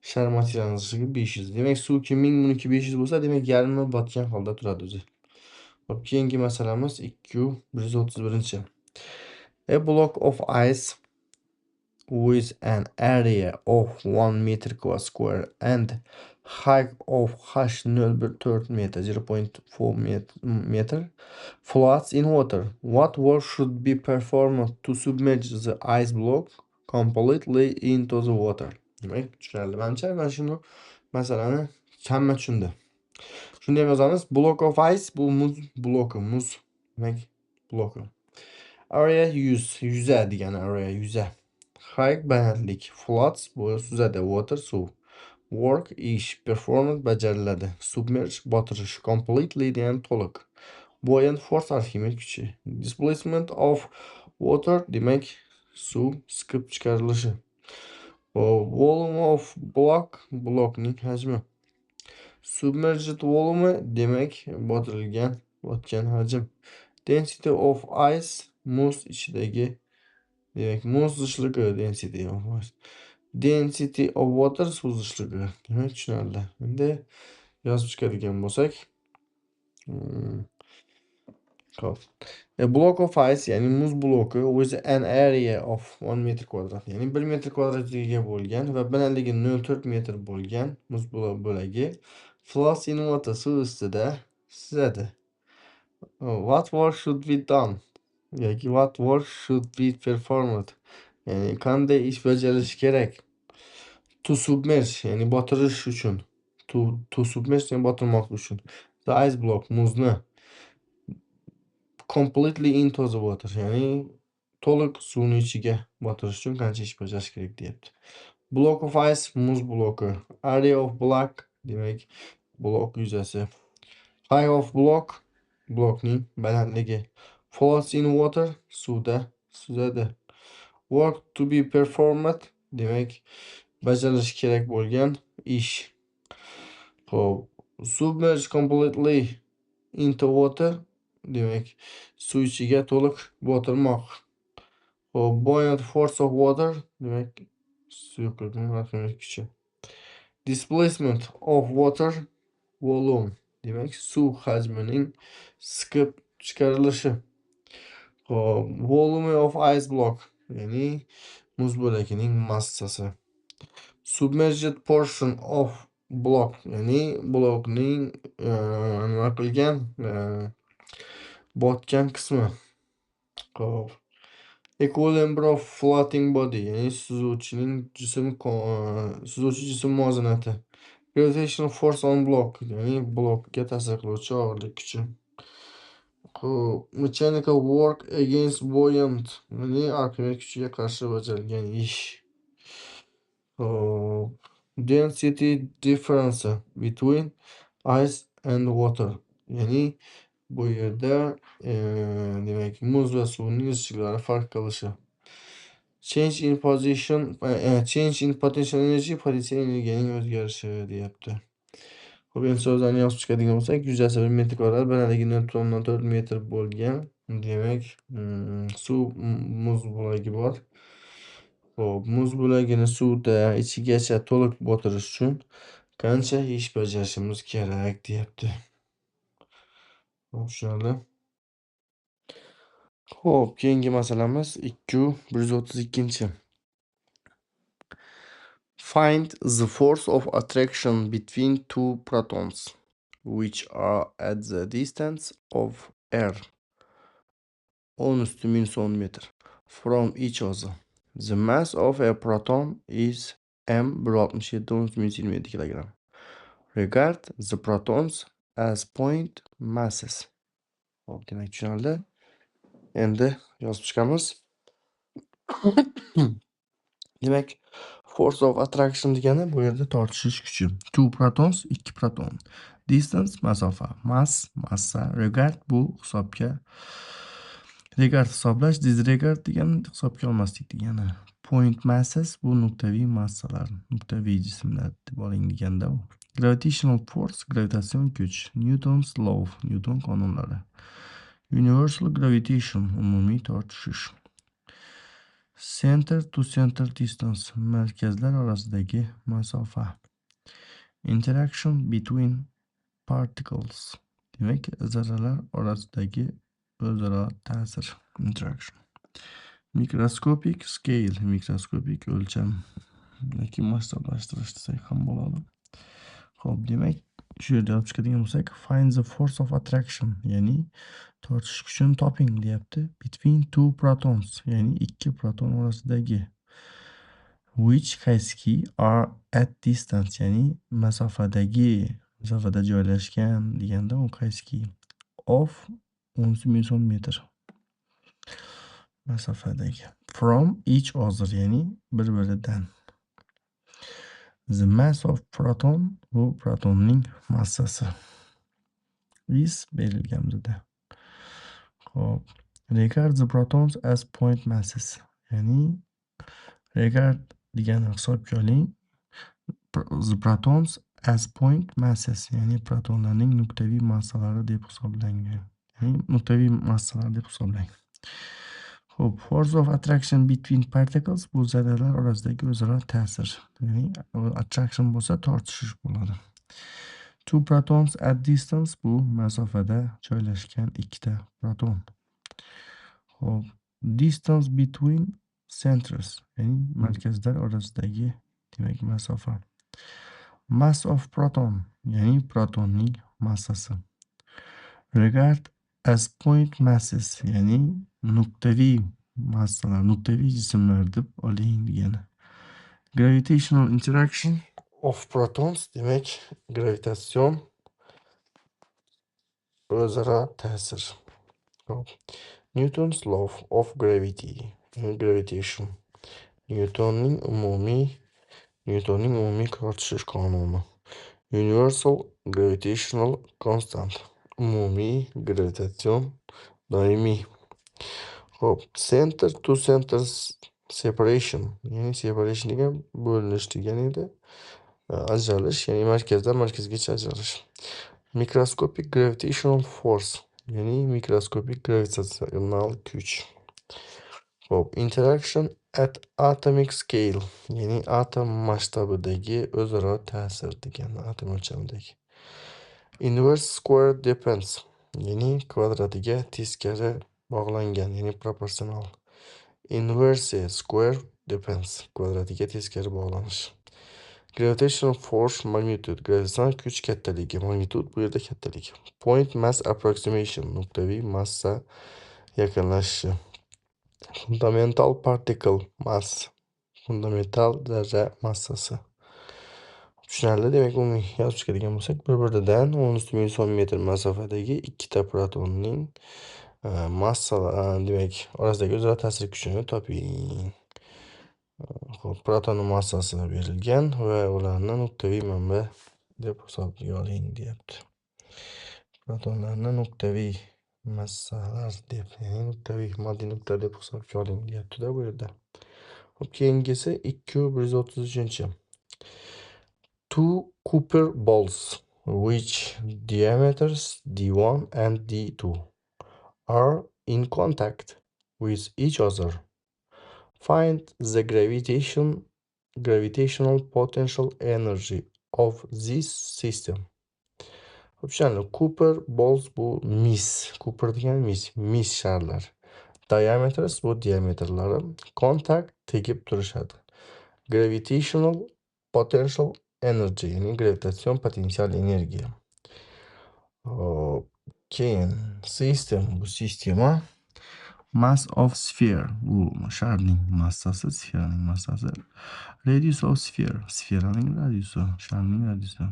Shar materialining zichligi 500. Demak, suvki 1000, buniki 500 bo'lsa, demak yarmi botgan holda turadi o'zi. Hop, keyingi masalamiz 231. A block of ice with an area of 1 meter square and height of h0.4 meter, 0.4 meter floats in water. What work should be performed to submerge the ice block completely into the water? Demak, tushunarli. Menimcha mana shuni masalani hamma tushundi. Shunday yozamiz. Block of ice bu muz bloki, muz demak bloki. Area yuza degani area yuza. Height balandlik, floats bu suzadi, water suv. Work ish, performance bajariladi. Submerge botirish, completely degani to'liq. Buoyant force Arximed kuchi. Displacement of water demak suv siqib chiqarilishi. Volume of block, blokning hajmi. Submerged volume demak botgan hajm. Density of ice, muz ichidagi demak muz zichligi, density of ice. Density of water, suv zichligi. Demak tushunarli. Endi yozib chiqadigan bo'lsak, xo'p. A block of ice, ya'ni muz bloki with an area of 1 meter kvadrat, ya'ni 1 metr kvadratga ega bo'lgan va balandligi 0.4 metr bo'lgan muz bo'lagi floats in water, suv ustida suzadi. What work should be done? Yoki what work should be performed? Ya'ni qanday ish bajarilishi kerak? To submerge, ya'ni botirish uchun. To submerge, ya'ni botirmoq uchun. The ice block, muzni completely into the water, ya'ni to'liq suvning ichiga botirish uchun qancha ish bajarish kerak deyapti. Block of ice, muz bloki. Area of block demak blok yuzasi. Height of block, blokning balandligi. Floats in water, suvda suzadi. Work to be performed demak bajarilishi kerak bo'lgan ish. Xo'p, submerge completely into water demak suv ichiga to'liq botirmoq. Xo'p, buoyant force of water demak suyuqlikning Arximed kuchi. Displacement of water volume. Demek suv hacmining siqib chiqarilishi. Hop, volume of ice block. Yani muz bo'lagining massasi. Submerged portion of block. Yani blokning nima qilgan botgan qismi. Hop. Equilibrium of floating body. Yani suzuvchi jism muvozanati. Gravitational force on block. Yani blokka ta'sir qiluvchi og'irlik kuchi. Mechanical work against buoyant. Yani Archimedes kuchiga qarshi bajarilgan ish. Density difference between ice and water. Yani bu yerda demak muz va suvning issiqlari farq qilishi. Change in potential energy, potensial energiyaning o'zgarishi deyapti. Xo'p, endi so'zlarni yozib chiqadigan bo'lsak, yuzasi 1 metr kvadrat, balandligi 0.4 metr bo'lgan. Demak, suv muz bo'lagi bor. Xo'p, muz bo'lagini suvda ichigacha to'liq botirish uchun qancha ish bajarishimiz kerak deyapti. Xo'p, tushunarli. Xo'p, keyingi masalamiz 232. Find the force of attraction between two protons, which are at the distance of r 10 üstü minus 10 meter from each other. The mass of a proton is m 167 10 üstü minus 27 kilogram. Regard the protons as point masses. Hop, demek tushunarli. Endi yozib chiqamiz. Demak, force of attraction degani bu yerda tortishish kuchi. Two protons, ikki proton. Distance masofa, mass, massa, regard bu hisobga. Regard hisoblash, disregard degani hisobga olmaslik degani. Point masses bu nuqtaviy massalar, nuqtaviy jismlar deb oling deganda u. Gravitational force, gravitatsion kuch. Newton's law, Newton qonunlari. Universal gravitation, umumiy tortishish. Center to center distance, markazlar orasidagi masofa. Interaction between particles, demak zarralar orasidagi o'zaro ta'sir. Interaction. Microscopic scale, mikroskopik o'lcham yoki massavlashtirish desak ham bo'ladi. Xo'p, demak shu yerda yozib chiqadigan bo'lsak, find the force of attraction, ya'ni tortish kuchini toping deyapti. Between two protons, ya'ni ikki proton orasidagi. Which qaysiki are at distance, ya'ni masofada joylashgan deganda u qaysiki of 10 metr masofadagi. From each other, ya'ni bir-biridan. The mass of proton bu protonning massasi. Is berilgan bizda. Xo'p, regard the protons as point masses, ya'ni regard degani hisobga oling. The protons as point masses, ya'ni protonlarning nuqtaviy massalari deb hisoblangan. Ya'ni nuqtaviy massalar deb hisoblang. Xo'p, force of attraction between particles bu zarralar orasidagi o'zaro ta'sir. Ya'ni attraction bo'lsa tortishish bo'ladi. Two protons at distance bu masofada joylashgan ikkita proton. Xo'p, distance between centers, ya'ni markazlar orasidagi demak masofa. Mass of proton, ya'ni protonning massasi. Regard as point masses, ya'ni nuqtaviy massalar, nuqtaviy jismlar deb oling degani. Gravitational interaction of protons, demak gravitatsion o'zaro ta'sir. Newton's law of gravity, gravitation. Newtonning umumiy tortishish qonuni. Universal gravitational constant, umumiy gravitatsion doimiy. Xo'p, center to center separation, ya'ni separation degan bo'linish degan edi. Ajralish, ya'ni markazdan markazgacha ajralish. Microscopic gravitational force, ya'ni mikroskopik gravitsional kuch. Xo'p, interaction at atomic scale, ya'ni atom masshtabidagi o'zaro ta'sir degani, atom o'lchamidagi. Inverse square depends, ya'ni kvadratiga teskari bog'langan, ya'ni proporsional. Inverse square depends, kvadratiga teskari bog'lanish. Gravitational force magnitude, gravitsion kuch kattaligi, magnitude bu yerda kattaligi. Point mass approximation, nuqtaviy massa yaqinlashishi. Fundamental particle mass, fundamental zarra massasi. Tushunarli, demak umumiy yozib chiqadigan bo'lsak, bir-biridan 10⁻⁰ metr masofadagi ikkita protonning demak orasidagi o'zaro ta'sir kuchini toping. Xo'p, protonning massasi berilgan va ularni nuqtaviy manba deb hisobga oling deyapti. Protonlarni nuqtaviy massalar deb, ya'ni nuqtaviy moddiy nuqta deb hisobga oling deyapti-da bu yerda. Xo'p, keyingisi 233. Two copper balls which diameters d1 and d2 are in contact with each other. Find the gravitational potential energy of this system. Tushunarli. Cooper balls bu mis. Cooper degani mis sharlar. Diameters bu diametrlari. Contact tegib turishadi. Gravitational potential energy, ya'ni gravitatsion potensial energiya. Keyin system bu sistema. Mass of sphere bu sharning massasi, sferaning massasi. Radius of sphere, sferaning radiusi, sharning radiusi.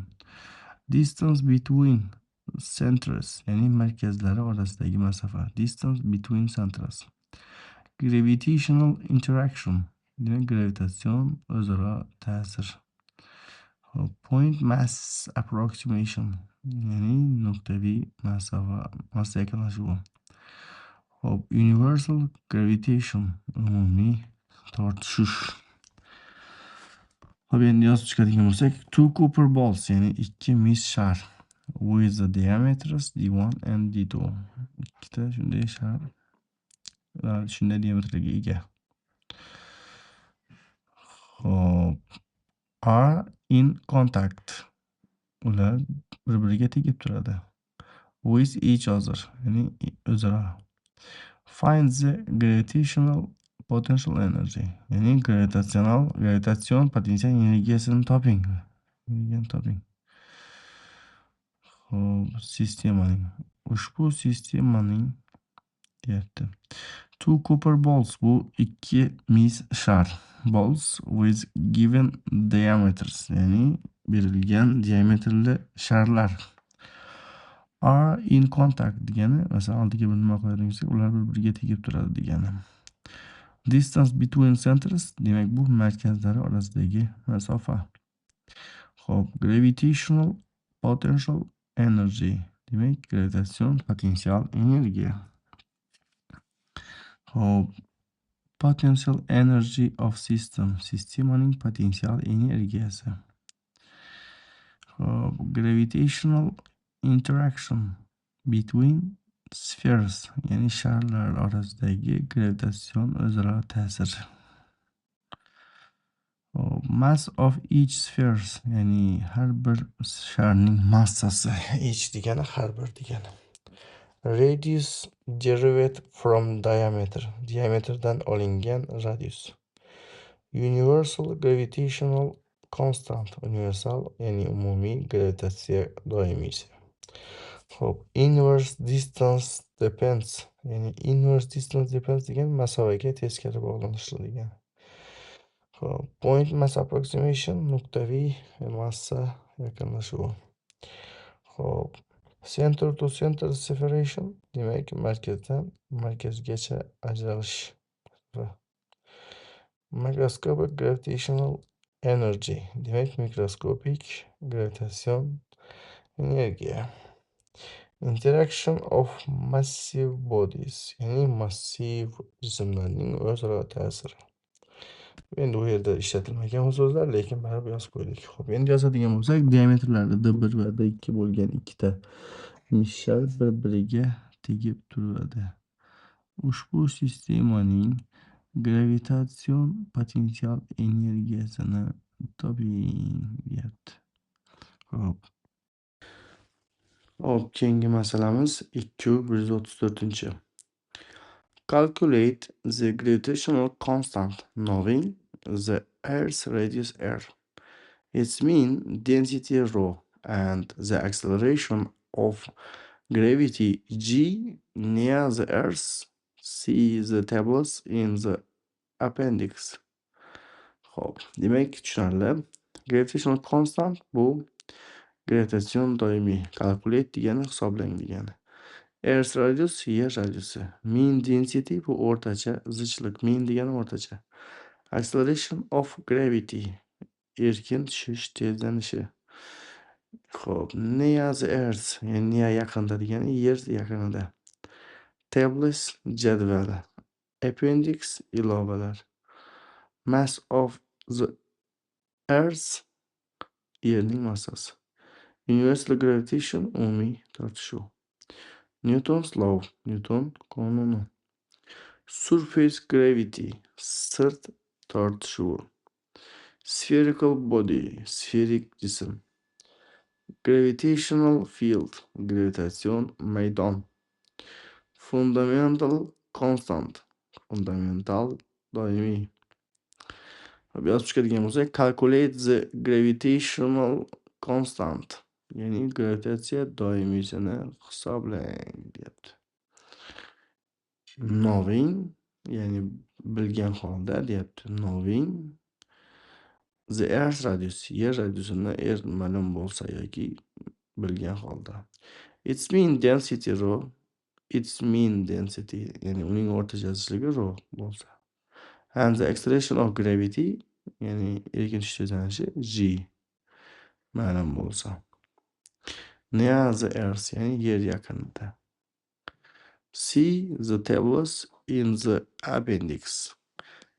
Distance between centers, ya'ni markazlari orasidagi masofa. Distance between centers. Gravitational interaction, ya'ni gravitatsion o'zaro ta'sir. Point mass approximation, ya'ni nuqtaviy massa yaqinlashuvi. Universal gravitation, umumiy tortishish. Endi yozib chiqadigan bo'lsak, two copper balls, ya'ni ikki mis shar with the diameters d1 and d2. Ikkita shunday shar shunday diametrga ega. Are in contact, ular bir-biriga tegib turadi. With each other, ya'ni o'zaro. Find the gravitational potential energy, ya'ni gravitatsion potensial energiyasini toping. Ushbu sistemaning deyapti. Two copper balls bu ikki mis shar. Balls with given diameters, ya'ni berilgan diametrli sharlar. Are in contact degani, masalan, oldiga bir nima qo'yadigan, ular bir-biriga tegib turadi degani. Distance between centers, demak bu markazlari orasidagi masofa. Xo'p, gravitational potential energy, demak gravitatsion potensial energiya. Xo'p, potential energy of system, sistemaning potensial energiyasi. Xo'p, gravitational interaction between spheres, ya'ni sharlar orasidagi gravitatsion o'zaro ta'sir. Mass of each spheres, ya'ni har bir sharning massasi. Each degani har bir degani. Radius derived from diameter, diametrdan olingan radius. Universal gravitational constant, universal ya'ni umumiy gravitatsiya doimiysi. Xo'p, inverse distance depends, ya'ni inverse distance depends degan masofaga teskari bog'lanishli degan. Xo'p, point mass approximation, nuqtaviy massa yaqinlashuvi. Xo'p, center to center separation, demak markazdan markazgacha ajralish. Microscopic gravitational energy, demak mikroskopik gravitatsion energiya. Interaction of massive bodies, ya'ni massiv jismlarning o'zaro ta'siri. Endi u yerda ishlatilmagan so'zlar, lekin baribir yozib qo'ydik. Xo'p, endi yozadigan bo'lsak, diametrlari d1 va d2 bo'lgan ikkita mishlar bir-biriga tegib turadi. Ushbu sistemaning Gravitasyon potensial energiyasini toping deyapti. Hop. Hop, keyingi masalamiz 2134. Calculate the gravitational constant knowing the Earth's radius r, its mean density rho, and the acceleration of gravity g near the Earth. See the tables in the appendix. Hop, demek tushunarli. Gravitational constant bu gravitasyon doimiy. Calculate degani hisoblang degani. Earth radius yer radiusi. Mean density bu o'rtacha zichlik. Mean degani o'rtacha. Acceleration of gravity erkin tushish tezlanishi. Xo'p, near the earth, ya'ni near yaqinda degani yer yaqinida. Tables jadvali. Appendix ilovalar. Mass of the earth yerning massasi. Universal gravitation umumiy tortishuv. Newton's law, Newton qonuni. Surface gravity, sırt tortishuvi. Spherical body, sferik jism. Gravitational field, gravitatsion maydon. Fundamental constant, fundamental doimiy. Yozib chiqadigan bo'lsak, calculate the gravitational constant, ya'ni gravitatsiya doimiysini hisoblang deyapti. Knowing, ya'ni bilgan holda deyapti. Knowing the earth radius, yer radiusini ma'lum bo'lsa yoki bilgan holda. Its mean density rho, its mean density, ya'ni uning o'rtacha zichligi rho bo'lsa. And the acceleration of gravity, ya'ni erkin tush tezlanishi g ma'lum bo'lsa. Near the earth, ya'ni yer yaqinida. See the tables in the appendix.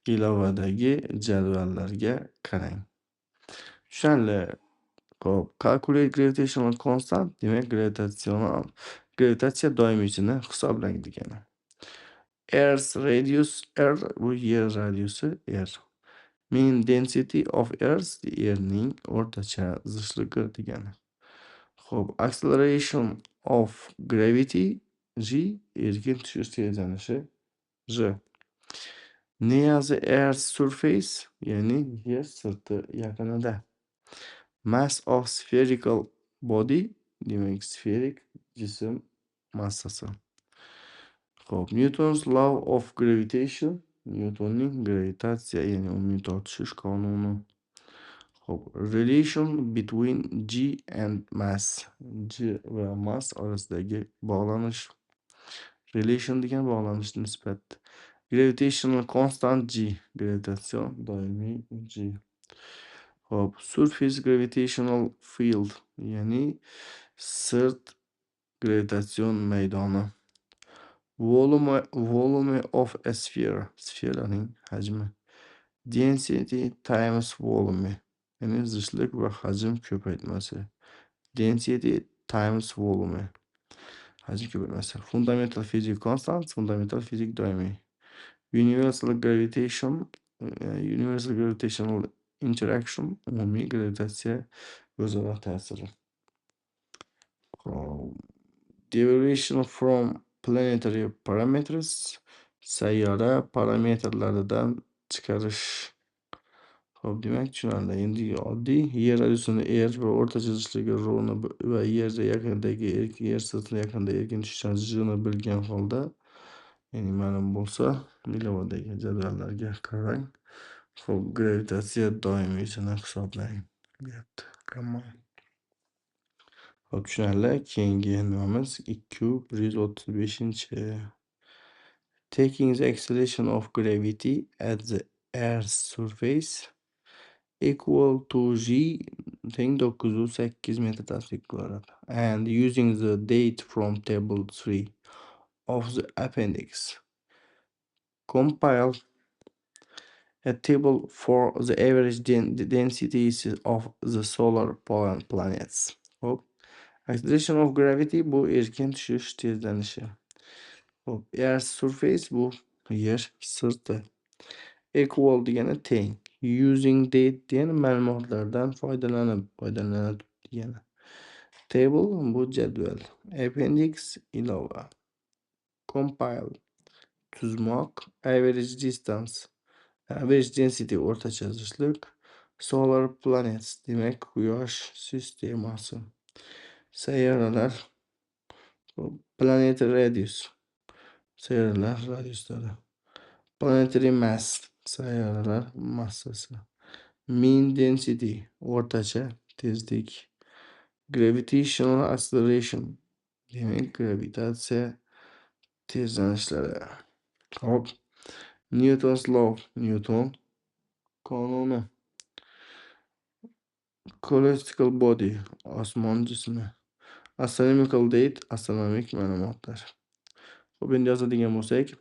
Ilovadagi jadvallarga qarang. Tushunarli. Hop, calculate gravitational constant, demak gravitatsiya doimiysini hisoblang degani. Earth radius r, bu yer radiusi r. Mean density of earth, yerning o'rtacha zichligi degani. Xo'p, acceleration of gravity g, erkin tushish tezlanishi g. Near the earth's surface, ya'ni yer sirti yaqinida. Mass of spherical body, demak sferik jism massasi. Xo'p, Newton's law of gravitation, Newtonning gravitatsiya, ya'ni umumiy tortishish qonuni. Xo'p, relation between g and mass, g va mass orasidagi bog'lanish. Relation degan bog'lanish, nisbat. Gravitational constant g, gravitatsion doimiy g. Hop, surface gravitational field, ya'ni sirt gravitatsion maydoni. Volume of a sphere, sferaning hajmi. Density times volume, ya'ni zichlik va hajm ko'paytmasi. Density times volume, hajm ko'paytmasi. Fundamental physics constant, fundamental physics doimiy. Universal gravitational interaction, umumiy gravitatsiya o'zaro ta'siri. Deviation from planetary parameters, sayyora parametrlaridan chiqarish. Xo'p, demak tushunarli. Endi oddiy yer radiusini r va o'rtacha zichligi rho ni va yer yaqinidagi yer sirti yaqinida erkin tushgan g ni bilgan holda, ya'ni ma'lum bo'lsa, ilovadagi jadvallarga qarang. Xo'p, gravitatsiya doimiysini hisoblang deyapti. Tamam. Xo'p, tushunarli. Keyingi nimamiz 235. Taking the acceleration of gravity at the Earth's surface equal to g teng 908 metr tashkil qiladi. And using the date from table 3 of the appendix, compile a table for the average densities of the solar planets. Hop. Acceleration of gravity bu erkin tushish tezlanishi. Hop, Earth surface bu yer sirti. Equal degani teng. Using date degani ma'lumotlardan foydalanib degani. Table bu jadval. Appendix ilova. Compile tuzmoq. Average distance. Average density o'rtacha zichlik. Solar planets demak quyosh sistemasi. Sayyoralar. Planetary radius. Sayyoralar radiuslari. Planetary mass. Sayyoralar massasi. Mean density o'rtacha tezlik. Gravitational acceleration demak gravitatsiya tezlanishlari. Hop. Newton's law. Newton qonuni. Celestial body. Osmon jismi. Astronomical date. Astronomik ma'lumotlar. Xo'p, endi yozadigan bo'lsak,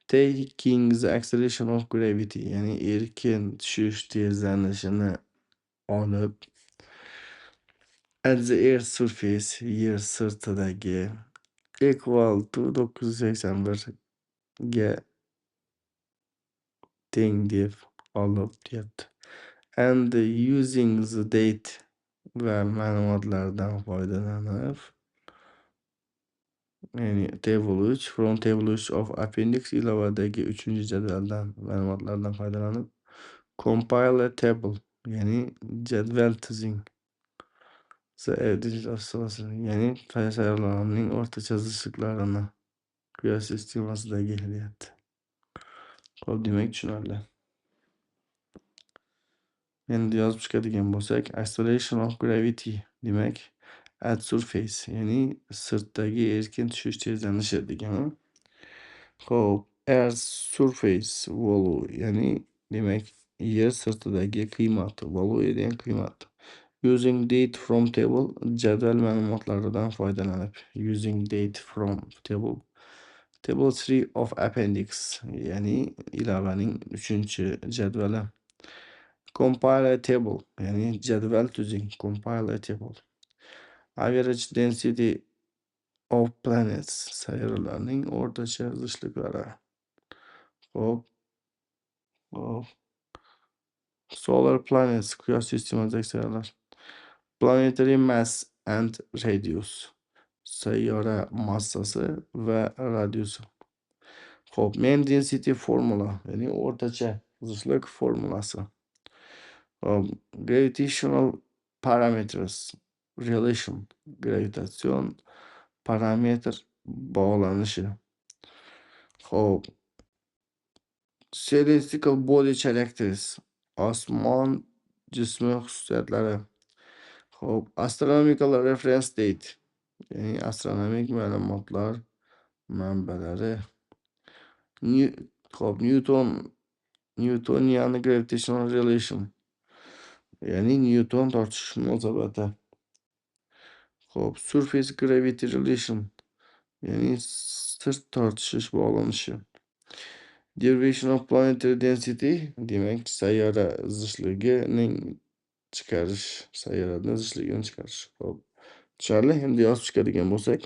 taking the acceleration of gravity, ya'ni erkin tushish tezlanishini olib, at the earth surface, yer sirtidagi equal to 981 ga teng deb olib deyapti. And using the date va ma'lumotlardan foydalanib, ya'ni table 3 from table 3 of appendix ilovadagi 3-jadvaldan ma'lumotlardan foydalanib compile a table, ya'ni jadval tuzing. The average of source, ya'ni sayyoralarning o'rtacha zichliklarini quyosh sistemasidagi deyapti. Xo'p, demak tushunarli. Endi yozib chiqadigan bo'lsak, acceleration of gravity demak at surface, ya'ni sirtdagi erkin tushish tezlanishi degani. Xo'p, earth surface volume, ya'ni demak yer sirtidagi qiymat, volume degan qiymat. Using date from table, jadval ma'lumotlaridan foydalanib. Using date from table. Table 3 of appendix, ya'ni ilovaning 3-jadvali. Compile a table, ya'ni jadval tuzing. Compile a table. Average density of planets, sayyoralarning o'rtacha zichliklari. Hop. Solar planets, quyosh sistemadagi sayyoralar. Planetary mass and radius, sayyora massasi va radiusi. Hop, mean density formula, ya'ni o'rtacha zichlik formulasi. Gravitational parameters relation, gravitatsion parametr bog'lanishi. Hop. Celestial body characteristics, osmon jismi xususiyatlari. Hop, astronomical reference date, ya'ni astronomik ma'lumotlar manbalari. Hop, Newtonian gravitational relation, ya'ni Newton tortish munosabati. Hop, surface gravity relation, ya'ni sirt tortishish bog'lanishi. Derivation of planetary density, demak sayyora zichligining chiqarish, sayyoraning zichligini chiqarish. Hop. Tushunarli? Endi yozib chiqadigan bo'lsak,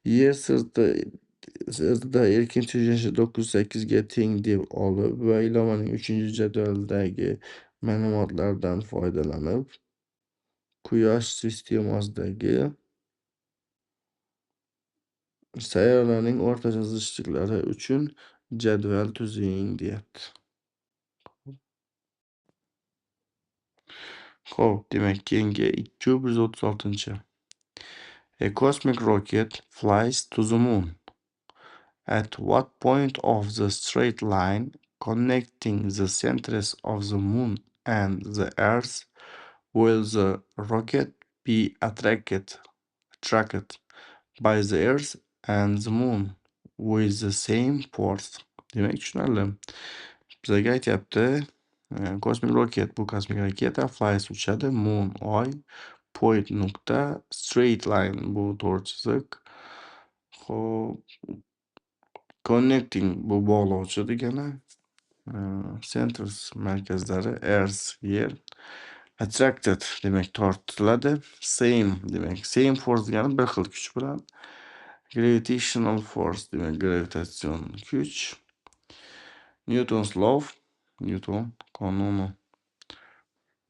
yer sirtida erkin tushishi 908 ga teng deb olib va ilovaning 3-jadvaldagi ma'lumotlardan foydalanib quyosh sistemasidagi sayyoralarning o'rtacha zichliklari uchun jadval tuzing deyapti. Xo'p, demak keyingi 236. A cosmic rocket flies to the moon. At what point of the straight line connecting the centers of the moon and the earth will the rocket be attracted by the earth and the moon with the same force? Demak tushunarli. Bizga aytyapti, kosmik roket, bu kosmik raketa, flies uchadi, moon oy, point nuqta, straight line bu to'g'ri chiziq. Xo'p, connecting bu bog'lovchi degani. Centers markazlari, earth yer. Attracted demak tortiladi. Same demak same force degani bir xil kuch bilan. Gravitational force demak gravitatsion kuch. Newton's law, Newton qonuni.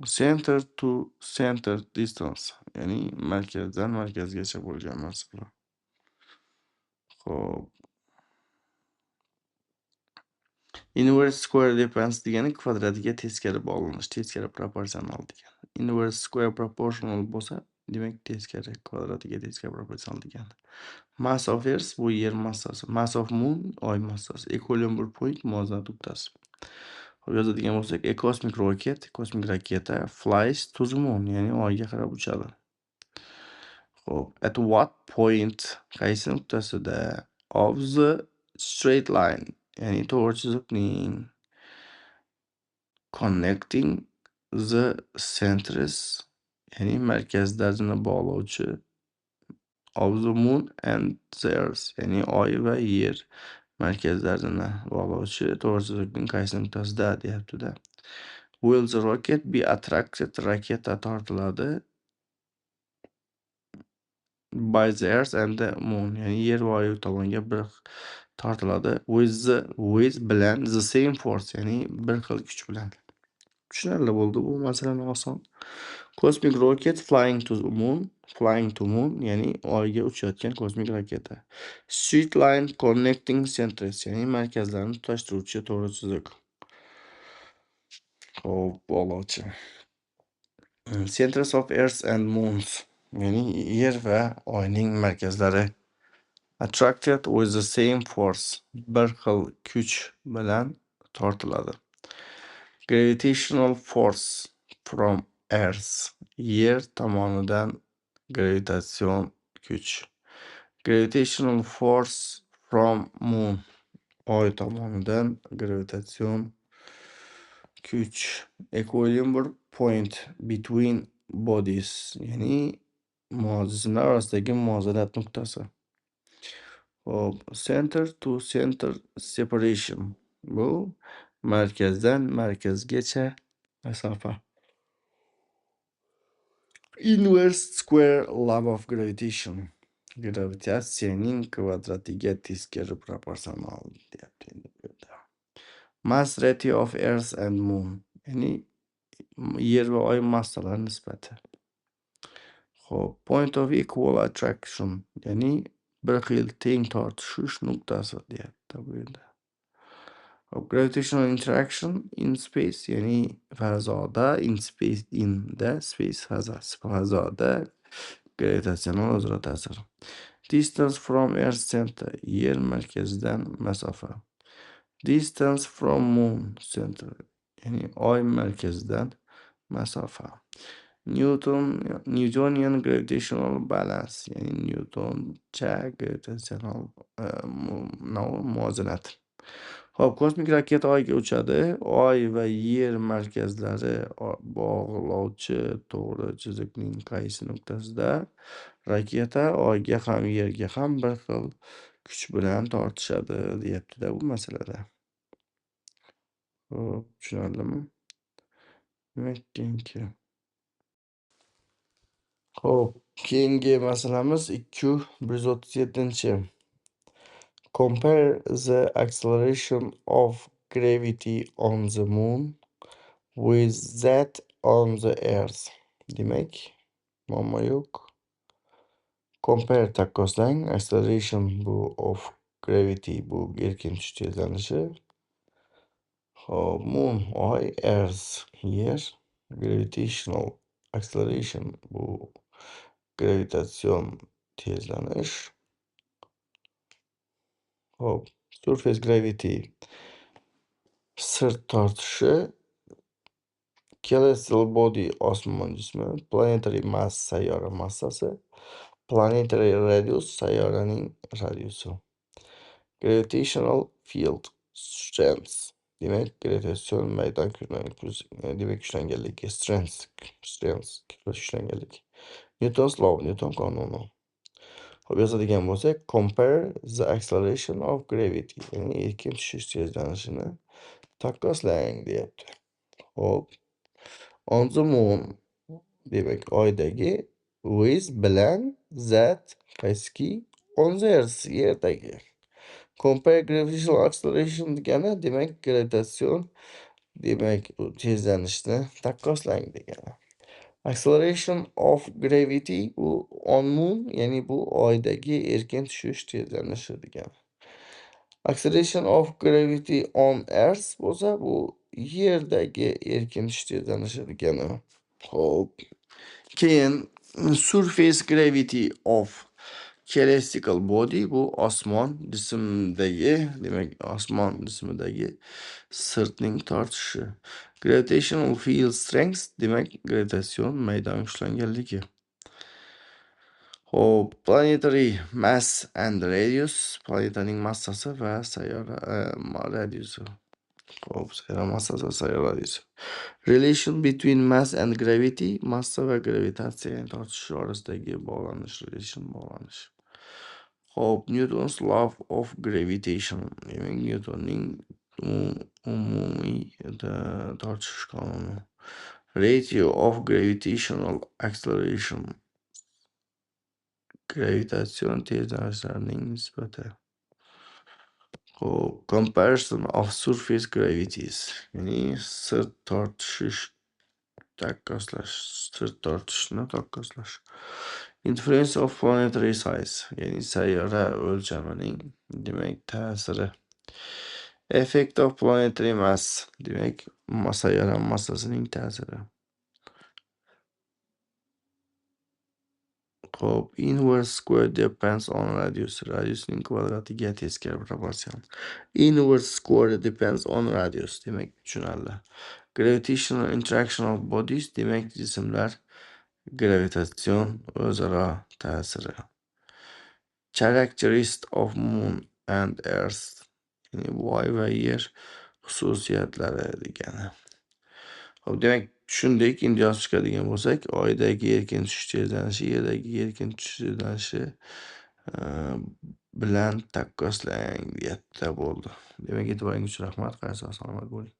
Center to center distance, ya'ni markazdan markazgacha bo'lgan masofa. Xo'p. Inverse square depends degani kvadratiga teskari bog'lanish, teskari proporsional degani. Inverse square proportional bo'lsa, demak teskari kvadratiga teskari proporsional degani. Mass of Earth bu yer massasi, mass of moon oy massasi, equilibrium point muvozanat nuqtasi. Yozadigan bo'lsak, a cosmic rocket, kosmik raketa flies to the moon, ya'ni oyga qarab uchadi. Xo'p, at what point, qaysi nuqtasida of the straight line, ya'ni to'g'ri chiziqning connecting the centers, ya'ni markazlarini bog'lovchi of the moon and the earth, ya'ni oy va yer markazlarini bog'lovchi to'g'ri chiziqning qaysi nuqtasida deyapti-da. Will the rocket be attracted? Raketa tortiladi by the earth and the moon, ya'ni yer va oy tomonga bir tortiladi. With bilan the same force, ya'ni bir xil kuch bilan. Tushunarli bo'ldi, bu masalani oson. Cosmic rocket flying to moon, ya'ni oyga uchayotgan kosmik raketa. Straight line connecting centers, ya'ni markazlarni tutashtiruvchi to'g'ri chiziq. Xo'p, bog'lovchi. Centers of Earth and moons, ya'ni yer va oyning markazlari attracted with the same force, bir xil kuch bilan tortiladi. Gravitational force from Earth, yer tomonidan gravitatsion kuch. Gravitational force from moon, oy tomonidan gravitatsion kuch. Equilibrium point between bodies, ya'ni jismlar orasidagi muvozanat nuqtasi. Hop, center to center separation, bu markazdan markazgacha masofa. Inverse square law of gravitation, gravitatsiyaning kvadratiga teskari proporsional deyapti. Mass ratio of Earth and moon, ya'ni yer va oy massalari nisbati. Xo'p, point of equal attraction, ya'ni bir xil teng tortishish nuqtasi deyapti bu yerda. Gravitational interaction in space, ya'ni fazoda, in space, in the space, fazoda gravitatsional o'zaro ta'sir. Distance from Earth center, yer markazidan masofa. Distance from moon center, ya'ni oy markazidan masofa. Newtonian gravitational balance, ya'ni Newtoncha gravitatsional muvozanat. Xo'p, kosmik raketa oyga uchadi. Oy va yer markazlari bog'lovchi to'g'ri chiziqning qaysi nuqtasida raketa oyga ham yerga ham bir xil kuch bilan tortishadi deyapti-da bu masalada. Xo'p, tushunarlimi? Xo'p, keyingi masalamiz 237-chi. Compare the acceleration of gravity on the moon with that on the earth. Demak, muammo yo'q. Compare taqqoslang. Acceleration bu of gravity, bu erkin tush tezlanishi. Xo'p, moon oy, earth yer. Gravitational acceleration bu gravitatsion tezlanish. Hop, surface gravity sirt tortishi. Celestial body osmon jismi. Planetary mass sayyora massasi. Planetary radius sayyoraning radiusi. Gravitational field strength, demak gravitatsion maydon demak kuchlanganligi. Strength kuchlanganligi. Newton's law, Newton qonuni. Xo'p, yozadigan bo'lsak, compare the acceleration of gravity, ya'ni erkin tushish tezlanishini taqqoslang deyapti. Xo'p, on the moon, demak oydagi, with bilan that qaysiki on the earth, yerdagi. Compare gravitational acceleration degani demak gravitatsion demak u tezlanishni taqqoslang degani. Acceleration of gravity bu on moon ya'ni bu oydagi erkin tushish tezlanishi degani. Acceleration of gravity on earth bo'lsa bu yerdagi erkin tushish tezlanishi degani. Xo'p. Keyin surface gravity of celestial body bu osmon jismidagi, demak osmon jismidagi sirtning tortishi. Gravitational field strength demak gravitatsion maydon kuchlanganligi. Xo'p, planetary mass and radius, planetaning massasi va sayyora radiusi. Xo'p, sayyora massasi va sayyora radiusi. Relation between mass and gravity, massa va gravitatsiya tortishi orasidagi bog'lanish, relation bog'lanish. Xo'p, Newton's law of gravitation, demak Newtonning umumiy tortish qonuni. Ratio of gravitational acceleration, gravitatsion tezlanishlarning nisbati. Xo'p, comparison of surface gravities, ya'ni sirt tortishish taqqoslash, sirt tortishni taqqoslash. Influence of planetary size, ya'ni sayyora o'lchamining demak ta'siri. Effect of planetary mass, demak sayyora massasining ta'siri. Xo'p, inverse square depends on radius. Radiusning kvadratiga teskari proportsion. Inverse square depends on radius, demak tushunarli. Gravitational interaction of bodies, demak jismlar gravitatsion o'zaro ta'siri. Characteristics of moon and earth, ya'ni Voy va yer xususiyatlari degani. Xo'p, demak tushundik. Endi yozib chiqadigan bo'lsak, oydagi erkin tushish tezlanishi yerdagi erkin tushish tezlanishi bilan taqqoslang deyapti bo'ldi. Demak e'tiboringiz uchun rahmat. Xayr salomat bo'ling.